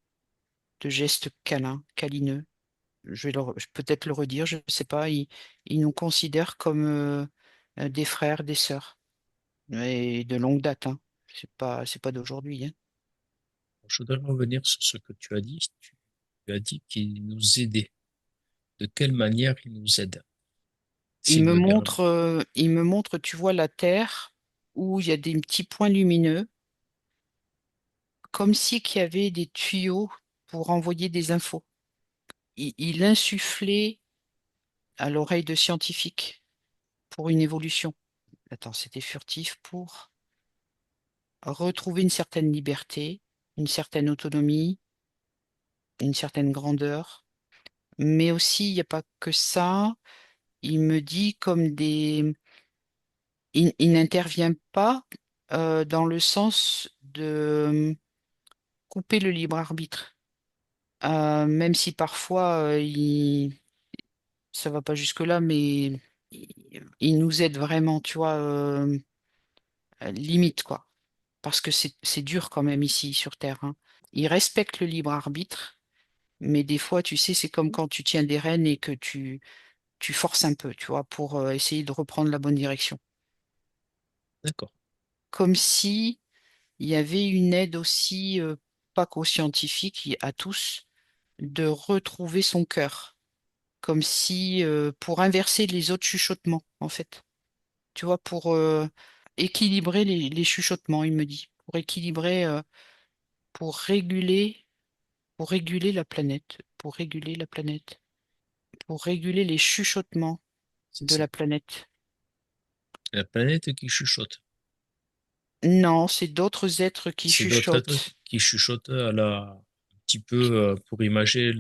de gestes câlins, câlineux. Je vais peut-être le redire, je ne sais pas. Il nous considère comme des frères, des sœurs, et de longue date, hein. C'est pas d'aujourd'hui, hein. Je voudrais revenir sur ce que tu as dit. Tu as dit qu'il nous aidait. De quelle manière il nous aide, Il s'il me me permet? montre, il me montre, tu vois, la Terre où il y a des petits points lumineux, comme si qu'il y avait des tuyaux pour envoyer des infos. Il insufflait à l'oreille de scientifiques pour une évolution. Attends, c'était furtif pour retrouver une certaine liberté, une certaine autonomie, une certaine grandeur. Mais aussi, il n'y a pas que ça. Il me dit comme des... Il n'intervient pas dans le sens de couper le libre arbitre. Même si parfois ça va pas jusque-là, mais il nous aide vraiment, tu vois, limite quoi. Parce que c'est dur quand même ici sur Terre, hein. Il respecte le libre arbitre, mais des fois, tu sais, c'est comme quand tu tiens des rênes et que tu forces un peu, tu vois, pour essayer de reprendre la bonne direction. D'accord. Comme si il y avait une aide aussi, pas qu'aux scientifiques, à tous, de retrouver son cœur. Comme si, pour inverser les autres chuchotements, en fait. Tu vois, pour équilibrer les chuchotements, il me dit. Pour équilibrer, pour réguler, pour réguler la planète. Pour réguler la planète. Pour réguler les chuchotements C'est de ça. la planète. La planète qui chuchote. Non, c'est d'autres êtres qui C'est d'autres êtres chuchotent. qui chuchotent un petit peu pour imager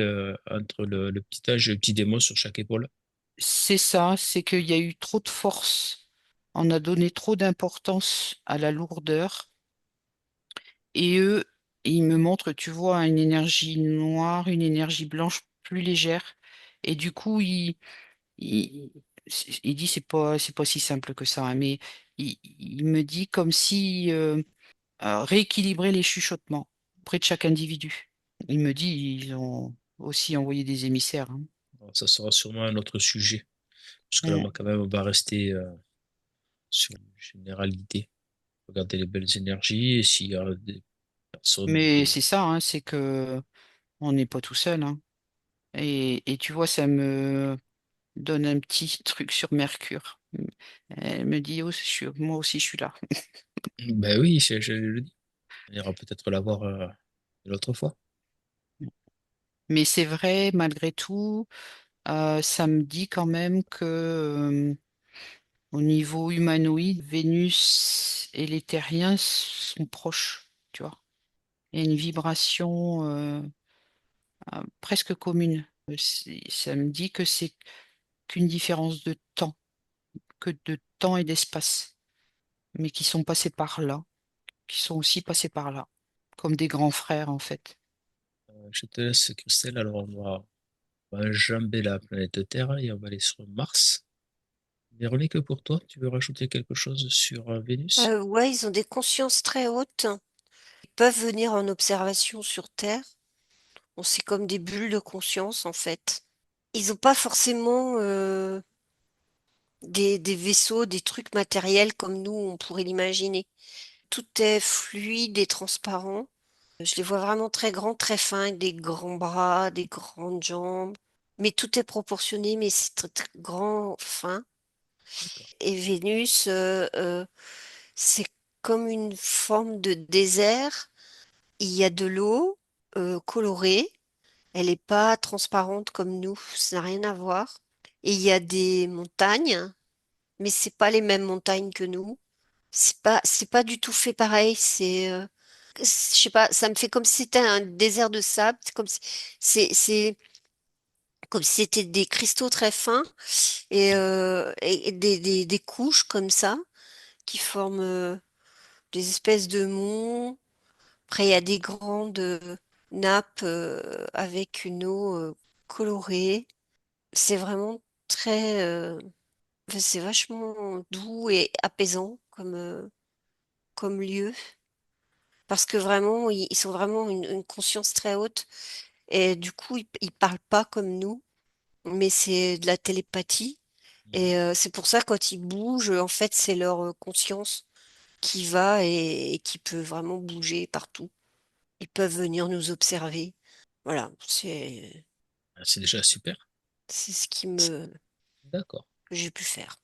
entre le petit ange et le petit démon sur chaque épaule. C'est ça, c'est qu'il y a eu trop de force. On a donné trop d'importance à la lourdeur. Et eux, ils me montrent, tu vois, une énergie noire, une énergie blanche plus légère. Et du coup, il, il dit, c'est pas si simple que ça, hein, mais il me dit comme si rééquilibrer les chuchotements auprès de chaque individu. Il me dit, ils ont aussi envoyé des émissaires, hein. Alors, ça sera sûrement un autre sujet, parce que là, Mm. moi, quand même, on va rester sur une généralité. Regarder les belles énergies et s'il y a des personnes Mais c'est ça, hein, c'est que on n'est pas tout seul, hein. Et tu vois, ça me donne un petit truc sur Mercure. Elle me dit, oh, moi aussi, je suis là. Ben oui, je le dis. On ira peut-être la voir une autre fois. Mais c'est vrai, malgré tout, ça me dit quand même que au niveau humanoïde, Vénus et les terriens sont proches, tu vois. Il y a une vibration presque commune. Ça me dit que c'est qu'une différence de temps, que de temps et d'espace, mais qui sont passés par là, qui sont aussi passés par là, comme des grands frères en fait. Je te laisse, Christelle. Alors, on va enjamber la planète Terre et on va aller sur Mars. Véronique, pour toi, tu veux rajouter quelque chose sur Vénus? Ouais, ils ont des consciences très hautes. Ils peuvent venir en observation sur Terre. On c'est comme des bulles de conscience en fait. Ils n'ont pas forcément des vaisseaux, des trucs matériels comme nous, on pourrait l'imaginer. Tout est fluide et transparent. Je les vois vraiment très grands, très fins, avec des grands bras, des grandes jambes. Mais tout est proportionné, mais c'est très, très grand, fin. D'accord. Et Vénus, c'est comme une forme de désert. Il y a de l'eau colorée. Elle n'est pas transparente comme nous. Ça n'a rien à voir. Et il y a des montagnes, mais c'est pas les mêmes montagnes que nous. C'est pas du tout fait pareil. Je sais pas, ça me fait comme si c'était un désert de sable. C'est comme si c'était des cristaux très fins et des couches comme ça qui forment des espèces de monts. Après, il y a des grandes nappes avec une eau colorée. C'est vraiment très, enfin, c'est vachement doux et apaisant comme lieu. Parce que vraiment, ils sont vraiment une conscience très haute. Et du coup, ils parlent pas comme nous, mais c'est de la télépathie. Mhm. Et c'est pour ça, quand ils bougent, en fait, c'est leur conscience qui va et qui peut vraiment bouger partout. Ils peuvent venir nous observer. Voilà, Ah, c'est déjà super. c'est ce D'accord. que j'ai pu faire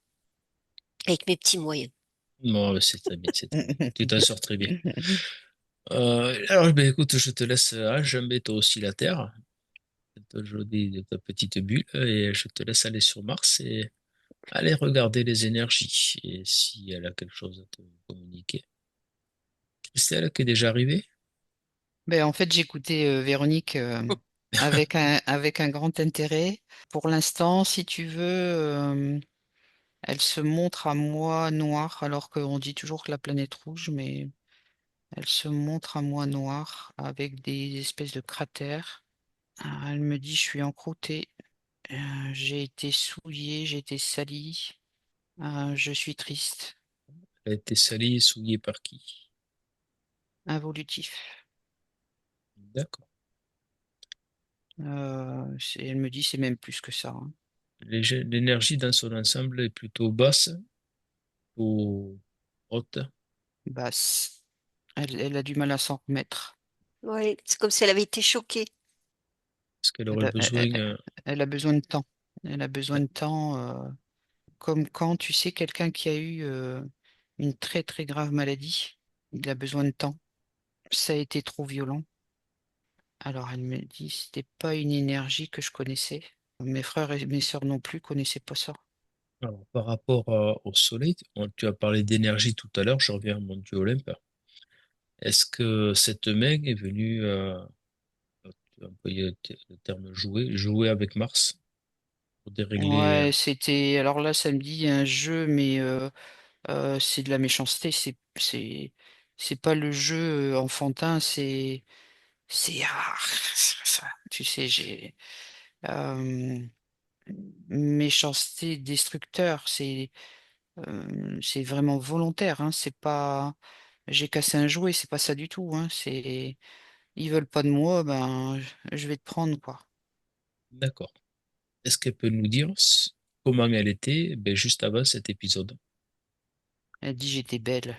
avec mes petits moyens. Bon, c'est très bien, c'est très bien. Tu t'en sors très bien. Alors, ben, écoute, je te laisse enjamber toi aussi la Terre, te journée de ta petite bulle, et je te laisse aller sur Mars et aller regarder les énergies. Et si elle a quelque chose à te communiquer. Christelle, qui est déjà arrivée? Ben, en fait, j'écoutais Véronique avec un grand intérêt. Pour l'instant, si tu veux, elle se montre à moi noire, alors qu'on dit toujours que la planète rouge, mais elle se montre à moi noire avec des espèces de cratères. Elle me dit, je suis encroûtée, j'ai été souillée, j'ai été salie, je suis triste, Elle a été salée et souillée par qui? involutif. D'accord. Elle me dit, c'est même plus que ça, hein. L'énergie dans son ensemble est plutôt basse ou haute, Basse. Elle a du mal à s'en remettre. Oui, c'est comme si elle avait été choquée. parce qu'elle aurait Elle a, besoin, elle a besoin de temps. Elle a besoin de temps, comme quand tu sais quelqu'un qui a eu une très très grave maladie, il a besoin de temps. Ça a été trop violent. Alors elle me dit, c'était pas une énergie que je connaissais. Mes frères et mes sœurs non plus connaissaient pas ça. alors, par rapport au soleil, tu as parlé d'énergie tout à l'heure, je reviens à mon dieu Olympe. Est-ce que cette main est venue, tu as employé le terme jouer, jouer avec Mars pour dérégler, Ouais, c'était. Alors là, ça me dit un jeu, mais c'est de la méchanceté. C'est pas le jeu enfantin. C'est tu sais, j'ai méchanceté destructeur. C'est vraiment volontaire. Hein. C'est pas. J'ai cassé un jouet. C'est pas ça du tout. Hein. C'est. Ils veulent pas de moi. Ben, je vais te prendre quoi. d'accord. Est-ce qu'elle peut nous dire comment elle était, ben, juste avant cet épisode? Elle dit j'étais belle.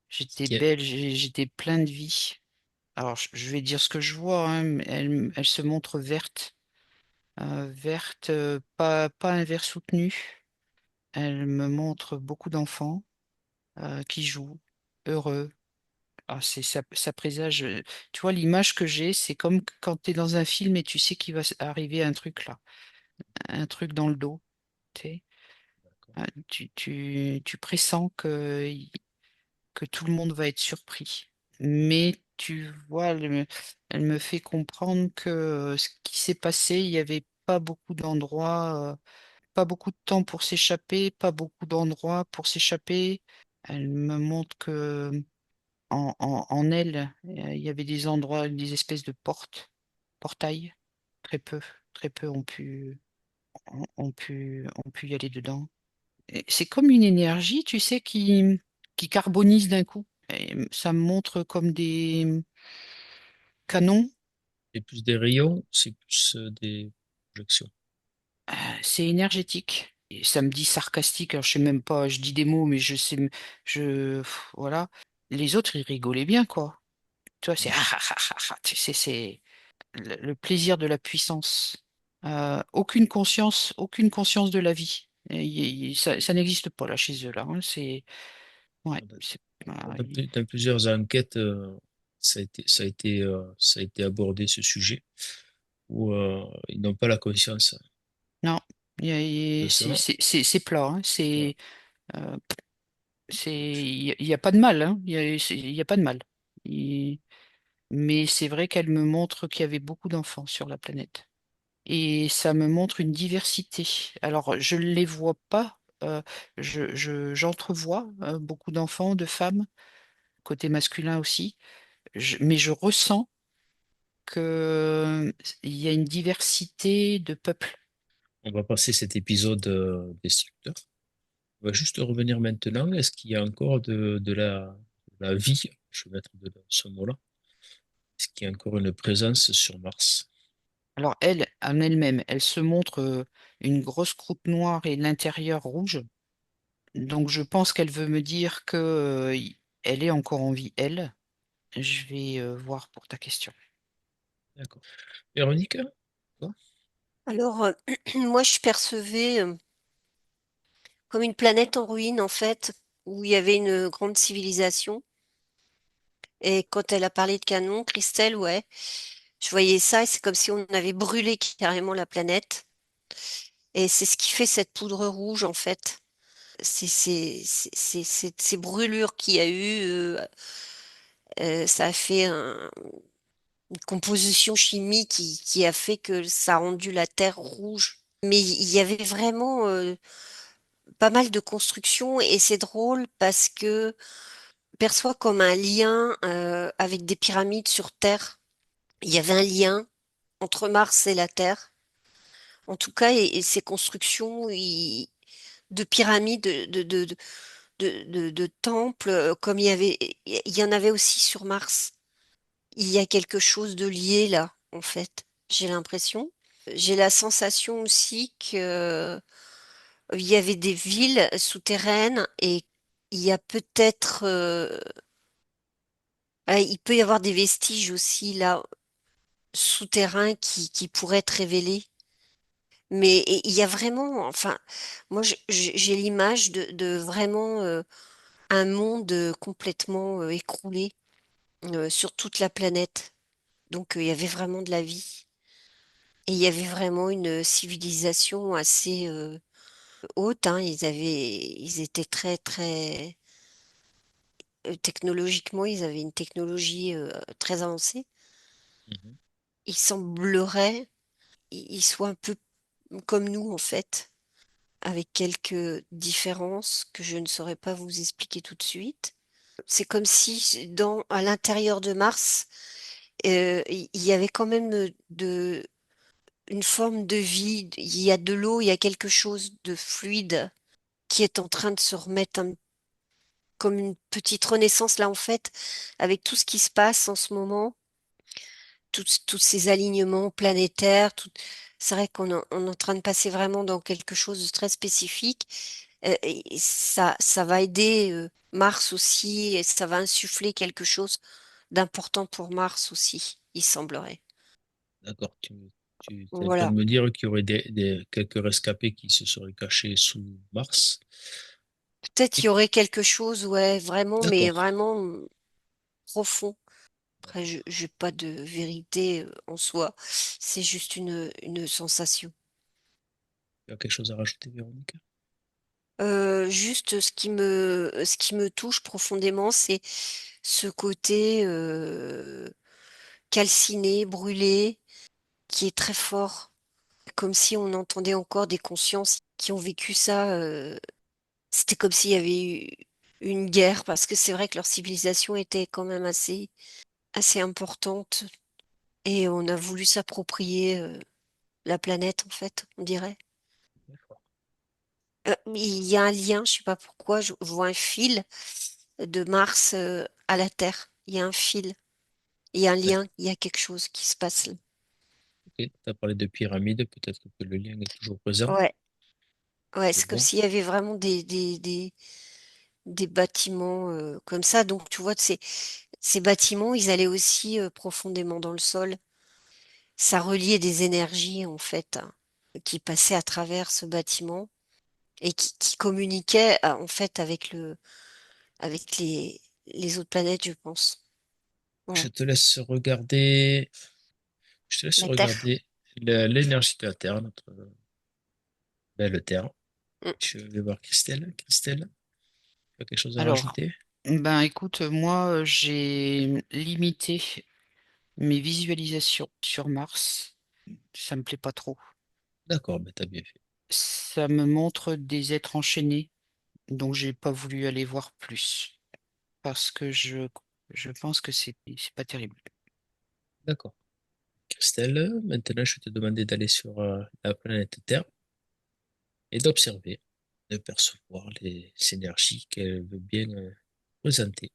J'étais Qui est- belle. J'étais plein de vie. Alors, je vais dire ce que je vois, hein, mais elle se montre verte. Verte, pas un vert soutenu. Elle me montre beaucoup d'enfants qui jouent, heureux. Ah, ça présage. Tu vois, l'image que j'ai, c'est comme quand tu es dans un film et tu sais qu'il va arriver un truc là, un truc dans le dos. Tu sais. Tu pressens que tout le monde va être surpris. Mais tu vois, elle me fait comprendre que ce qui s'est passé, il n'y avait pas beaucoup d'endroits, pas beaucoup de temps pour s'échapper, pas beaucoup d'endroits pour s'échapper. Elle me montre que en elle, il y avait des endroits, des espèces de portes, portails. Très peu ont pu y aller dedans. Et c'est comme une énergie, tu sais, qui carbonise d'un coup. Et ça me montre comme des canons. C'est plus des rayons, c'est plus des projections. C'est énergétique. ça me dit sarcastique, alors je sais même pas, je dis des mots, mais voilà. Les autres, ils rigolaient bien, quoi. Tu vois, c'est ah, ah, ah, ah, ah, tu sais, c'est le plaisir de la puissance. Aucune conscience de la vie. Et ça n'existe pas là chez eux là, hein. C'est ouais, Dans, c'est ah, dans plusieurs enquêtes, ça a été abordé ce sujet où ils n'ont pas la conscience non, de ça. c'est plat, hein. Voilà. Euh, il y a pas de mal, hein. Il y a pas de mal. Mais c'est vrai qu'elle me montre qu'il y avait beaucoup d'enfants sur la planète. Et ça me montre une diversité. Alors, je ne les vois pas. J'entrevois beaucoup d'enfants, de femmes, côté masculin aussi. Mais je ressens qu'il y a une diversité de peuples. On va passer cet épisode destructeur. On va juste revenir maintenant. Est-ce qu'il y a encore de la vie, je vais mettre ce mot-là, est-ce qu'il y a encore une présence sur Mars? Alors, elle, en elle-même, elle se montre une grosse croûte noire et l'intérieur rouge. Donc, je pense qu'elle veut me dire que, elle est encore en vie, elle. Je vais voir pour ta question. D'accord. Véronique, toi. Alors, moi, je percevais comme une planète en ruine, en fait, où il y avait une grande civilisation. Et quand elle a parlé de canon, Christelle, ouais, je voyais ça et c'est comme si on avait brûlé carrément la planète. Et c'est ce qui fait cette poudre rouge, en fait. Ces brûlures qu'il y a eu, ça a fait une composition chimique qui a fait que ça a rendu la Terre rouge. Mais il y avait vraiment pas mal de constructions et c'est drôle parce que je perçois comme un lien avec des pyramides sur Terre. Il y avait un lien entre Mars et la Terre. En tout cas, et ces constructions de pyramides, de temples, comme il y en avait aussi sur Mars. Il y a quelque chose de lié là, en fait. J'ai l'impression. J'ai la sensation aussi que il y avait des villes souterraines et il y a peut-être, il peut y avoir des vestiges aussi là souterrains qui pourraient être révélés. Mais il y a vraiment, enfin, moi j'ai l'image de vraiment un monde complètement écroulé sur toute la planète. Donc il y avait vraiment de la vie. Et il y avait vraiment une civilisation assez haute, hein. Ils étaient très, très, technologiquement, ils avaient une technologie très avancée. Mhm. Il semblerait ils soient un peu comme nous, en fait, avec quelques différences que je ne saurais pas vous expliquer tout de suite. C'est comme si à l'intérieur de Mars, il y avait quand même une forme de vie. Il y a de l'eau, il y a quelque chose de fluide qui est en train de se remettre comme une petite renaissance là en fait, avec tout ce qui se passe en ce moment, tous ces alignements planétaires, c'est vrai on est en train de passer vraiment dans quelque chose de très spécifique. Et ça va aider Mars aussi, et ça va insuffler quelque chose d'important pour Mars aussi, il semblerait. D'accord. Tu es en train de Voilà. me dire qu'il y aurait quelques rescapés qui se seraient cachés sous Mars. Peut-être il Et- y aurait quelque chose, ouais, vraiment, mais D'accord. vraiment profond. Après, je n'ai pas de vérité en soi. C'est juste une sensation. Tu as quelque chose à rajouter, Véronique? Juste ce qui me touche profondément, c'est ce côté calciné, brûlé, qui est très fort. Comme si on entendait encore des consciences qui ont vécu ça. C'était comme s'il y avait eu une guerre, parce que c'est vrai que leur civilisation était quand même assez importante. Et on a voulu s'approprier la planète, en fait, on dirait. Il y a un lien, je sais pas pourquoi, je vois un fil de Mars à la Terre. Il y a un fil, il y a un lien, il y a quelque chose qui se passe là. Ok, tu as parlé de pyramides, peut-être que le lien est toujours présent. Ouais. Ouais, Je c'est comme vois. s'il y avait vraiment des bâtiments comme ça. Donc, tu vois, ces bâtiments, ils allaient aussi profondément dans le sol. Ça reliait des énergies, en fait, hein, qui passaient à travers ce bâtiment et qui communiquaient, en fait, avec les autres planètes, je pense. Je Ouais. te laisse regarder, je te laisse La Terre. regarder l'énergie de la Terre, notre belle Terre. Mm. Je vais voir Christelle. Christelle, tu as quelque chose à Alors, rajouter? ben écoute, moi, j'ai limité mes visualisations sur Mars. Ça me plaît pas trop. D'accord, mais t'as bien fait. Ça me montre des êtres enchaînés, donc j'ai pas voulu aller voir plus parce que je pense que c'est pas terrible. D'accord. Christelle, maintenant je vais te demander d'aller sur la planète Terre et d'observer, de percevoir les énergies qu'elle veut bien présenter.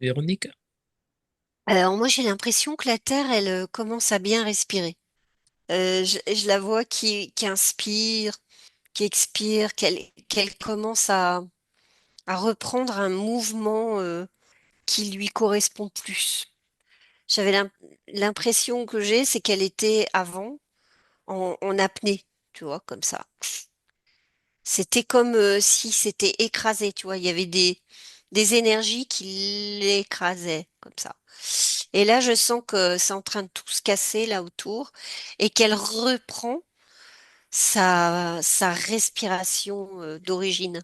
Véronique? Alors, moi, j'ai l'impression que la Terre, elle commence à bien respirer. Je la vois qui inspire, qui expire, qu'elle commence à reprendre un mouvement qui lui correspond plus. J'avais l'impression que j'ai, c'est qu'elle était avant en apnée, tu vois, comme ça. C'était comme si c'était écrasé, tu vois. Il y avait des énergies qui l'écrasaient, comme ça. Et là, je sens que c'est en train de tout se casser là autour et qu'elle reprend sa respiration d'origine.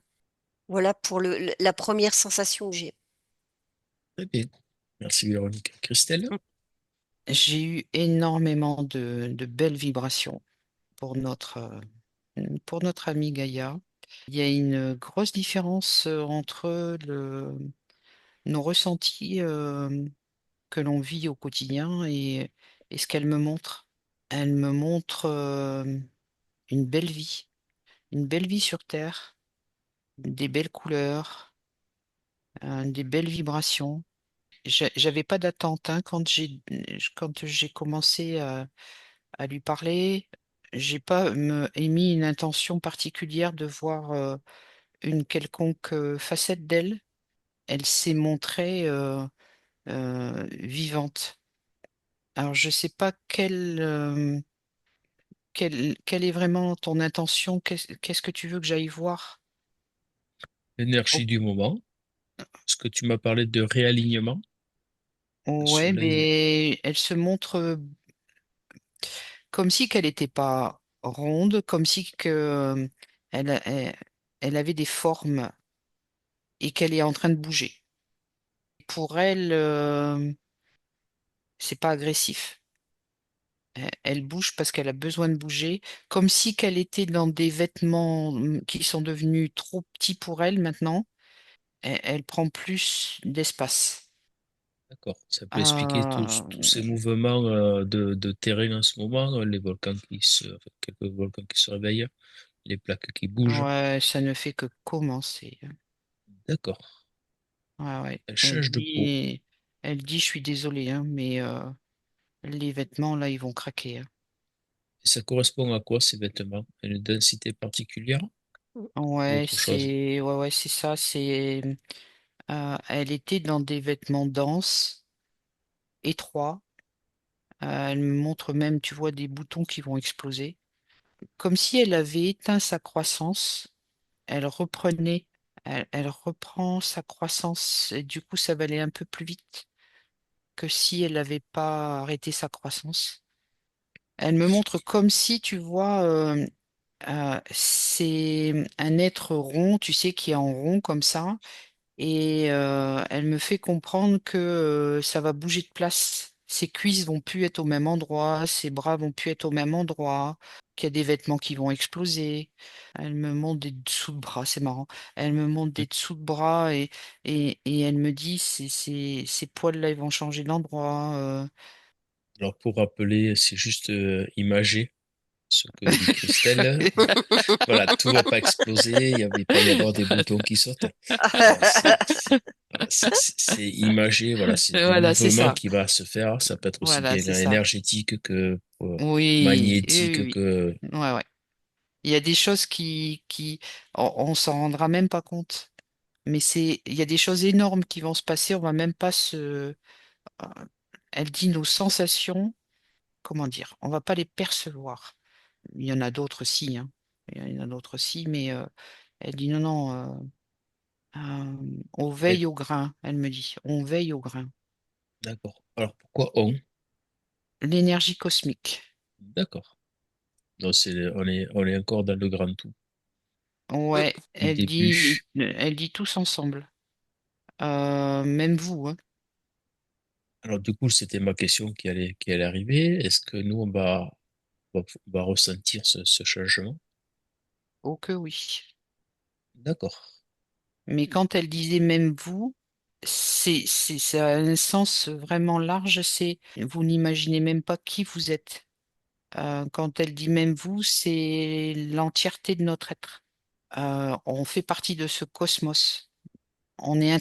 Voilà pour la première sensation que j'ai. Très bien. Merci Véronique. Christelle? J'ai eu énormément de belles vibrations pour notre amie Gaïa. Il y a une grosse différence entre nos ressentis que l'on vit au quotidien et ce qu'elle me montre. Elle me montre une une belle vie sur Terre, des belles couleurs, des belles vibrations. J'avais pas d'attente hein, quand j'ai commencé à lui parler. J'ai pas émis une intention particulière de voir une quelconque facette d'elle. Elle s'est montrée vivante. Alors, je sais pas quelle est vraiment ton intention. Qu'est-ce que tu veux que j'aille voir? Oh, L'énergie du moment. Est-ce que tu m'as parlé de réalignement? Le ouais, soleil. mais elle se montre comme si qu'elle n'était pas ronde, comme si que elle, elle avait des formes et qu'elle est en train de bouger. Pour elle, c'est pas agressif. Elle bouge parce qu'elle a besoin de bouger, comme si qu'elle était dans des vêtements qui sont devenus trop petits pour elle maintenant. Elle prend plus d'espace. D'accord. Ça peut expliquer Euh, tous ces mouvements de terrain en ce moment, les volcans enfin, quelques volcans qui se réveillent, les plaques qui bougent. ouais, ça ne fait que commencer. D'accord. Ouais, ouais. Elle change de peau. Elle dit, je suis désolée, hein, mais les vêtements là, ils vont craquer, hein. Et ça correspond à quoi ces vêtements? À une densité particulière ou Ouais, autre chose? ouais, c'est ça. Elle était dans des vêtements denses, étroits. Elle me montre même, tu vois, des boutons qui vont exploser. Comme si elle avait éteint sa croissance, elle reprenait, elle reprend sa croissance et du coup, ça va aller un peu plus vite que si elle n'avait pas arrêté sa croissance. Elle me montre comme si, tu vois, c'est un être rond, tu sais, qui est en rond comme ça, et elle me fait comprendre que ça va bouger de place. Ses cuisses vont plus être au même endroit, ses bras vont plus être au même endroit, qu'il y a des vêtements qui vont exploser. Elle me montre des dessous de bras, c'est marrant. Elle me montre Hmm. des dessous de bras et elle me dit ces poils-là, ils vont changer d'endroit. Alors pour rappeler, c'est juste imagé ce que dit Christelle. Voilà, tout va pas exploser, il va pas y avoir des boutons qui sautent. C'est voilà, c'est imagé, voilà, c'est du Voilà, c'est mouvement ça. qui va se faire. Ça peut être aussi Voilà, bien c'est ça. énergétique que Oui, oui, magnétique oui, que oui. Ouais, ouais. Il y a des choses on s'en rendra même pas compte. Mais il y a des choses énormes qui vont se passer, on va même pas euh, elle dit nos sensations, comment dire, on va pas les percevoir. Il y en a d'autres aussi, hein. Il y en a d'autres aussi, mais elle dit non, non, on Mais veille au grain, elle me dit, on veille au grain. d'accord. Alors pourquoi on? L'énergie cosmique. D'accord. Non, on est encore dans le grand tout. Mm. Ouais, Du début. elle dit tous ensemble. Même vous, hein. Alors du coup, c'était ma question qui allait arriver. Est-ce que nous, on va ressentir ce changement? Oh que oui. D'accord. Mais quand elle disait même vous, ça a un sens vraiment large, c'est vous n'imaginez même pas qui vous êtes. Quand elle dit même vous, c'est l'entièreté de notre être. On fait partie de ce cosmos. On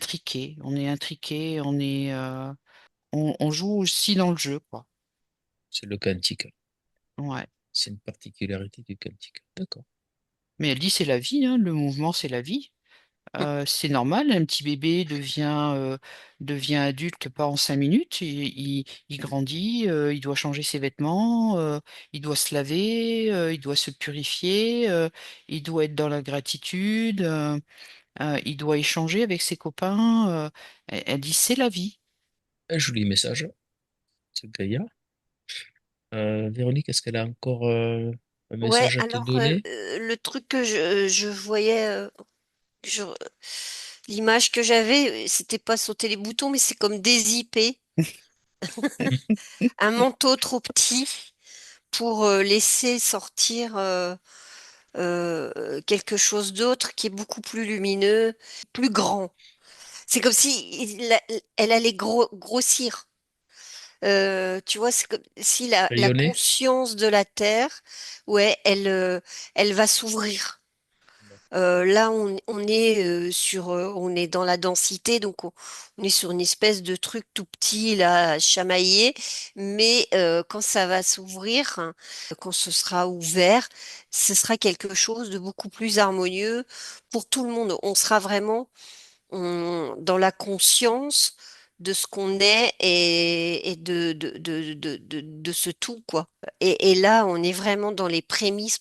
joue aussi dans le jeu, quoi. C'est le quantique. Ouais. C'est une particularité du quantique. D'accord. Mais elle dit c'est la vie, hein, le mouvement c'est la vie. Mm. C'est normal, un petit bébé devient adulte pas en 5 minutes. Il grandit, il doit changer ses vêtements, il doit se laver, il doit se purifier, il doit être dans la gratitude, il doit échanger avec ses copains. Elle dit c'est la vie. Un joli message, ce Gaïa. Véronique, est-ce qu'elle a encore un Ouais, message à te alors donner? le truc que je voyais, je- l'image que j'avais, c'était pas sauter les boutons, mais c'est comme dézipper un manteau trop petit pour laisser sortir quelque chose d'autre qui est beaucoup plus lumineux, plus grand. C'est comme si elle allait grossir. Tu vois, c'est comme si la Rayonner? conscience de la Terre, ouais, elle va s'ouvrir. Là, on est on est dans la densité, donc on est sur une espèce de truc tout petit là, à chamailler. Mais quand ça va s'ouvrir, hein, quand ce sera ouvert, ce sera quelque chose de beaucoup plus harmonieux pour tout le monde. On sera vraiment dans la conscience de ce qu'on est et de ce tout, quoi. Et là, on est vraiment dans les prémices.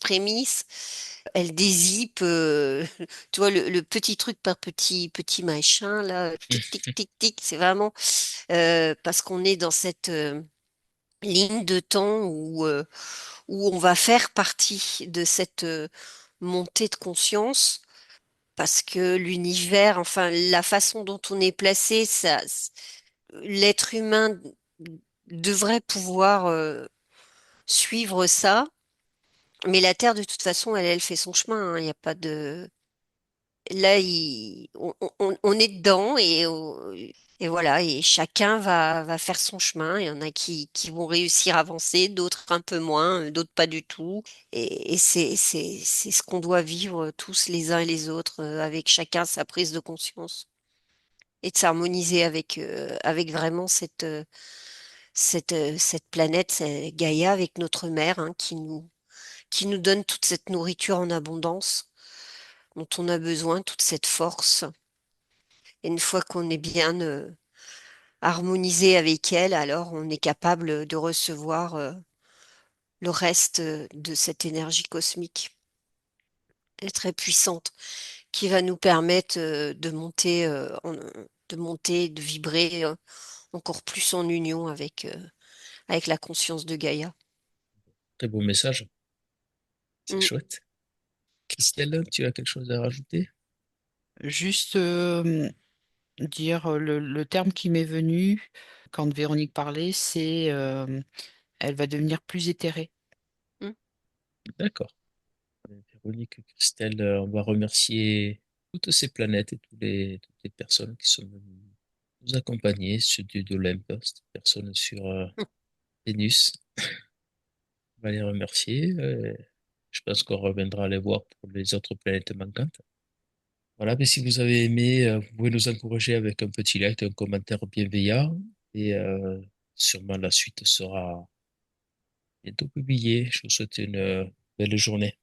Elle dézippe, tu vois, le petit truc par petit machin, là, tic, tic, tic, tic, c'est vraiment parce qu'on est dans cette ligne de temps où on va faire partie de cette montée de conscience parce que l'univers, enfin, la façon dont on est placé, l'être humain devrait pouvoir suivre ça. Mais la Terre, de toute façon, elle fait son chemin, hein. Il n'y a pas de. Là, on est dedans et voilà, et chacun va faire son chemin. Il y en a qui vont réussir à avancer, d'autres un peu moins, d'autres pas du tout. Et c'est ce qu'on doit vivre tous les uns et les autres, avec chacun sa prise de conscience et de s'harmoniser avec vraiment cette planète, Gaïa, avec notre mère, hein, qui nous donne toute cette nourriture en abondance dont on a besoin, toute cette force. Et une fois qu'on est bien harmonisé avec elle, alors on est capable de recevoir le reste de cette énergie cosmique. Elle est très puissante, qui va nous permettre de monter, de vibrer encore plus en union avec la conscience de Gaïa. Très beau message. C'est Mm. chouette. Christelle, tu as quelque chose à rajouter? Juste dire le terme qui m'est venu quand Véronique parlait, c'est elle va devenir plus éthérée. Mm. D'accord. Véronique, Christelle, on va remercier toutes ces planètes et toutes les personnes qui sont venues nous accompagner, ceux de l'Olympe, ces personnes sur Vénus. On va les remercier. Je pense qu'on reviendra les voir pour les autres planètes manquantes. Voilà, mais si vous avez aimé, vous pouvez nous encourager avec un petit like, un commentaire bienveillant. Et sûrement la suite sera bientôt publiée. Je vous souhaite une belle journée.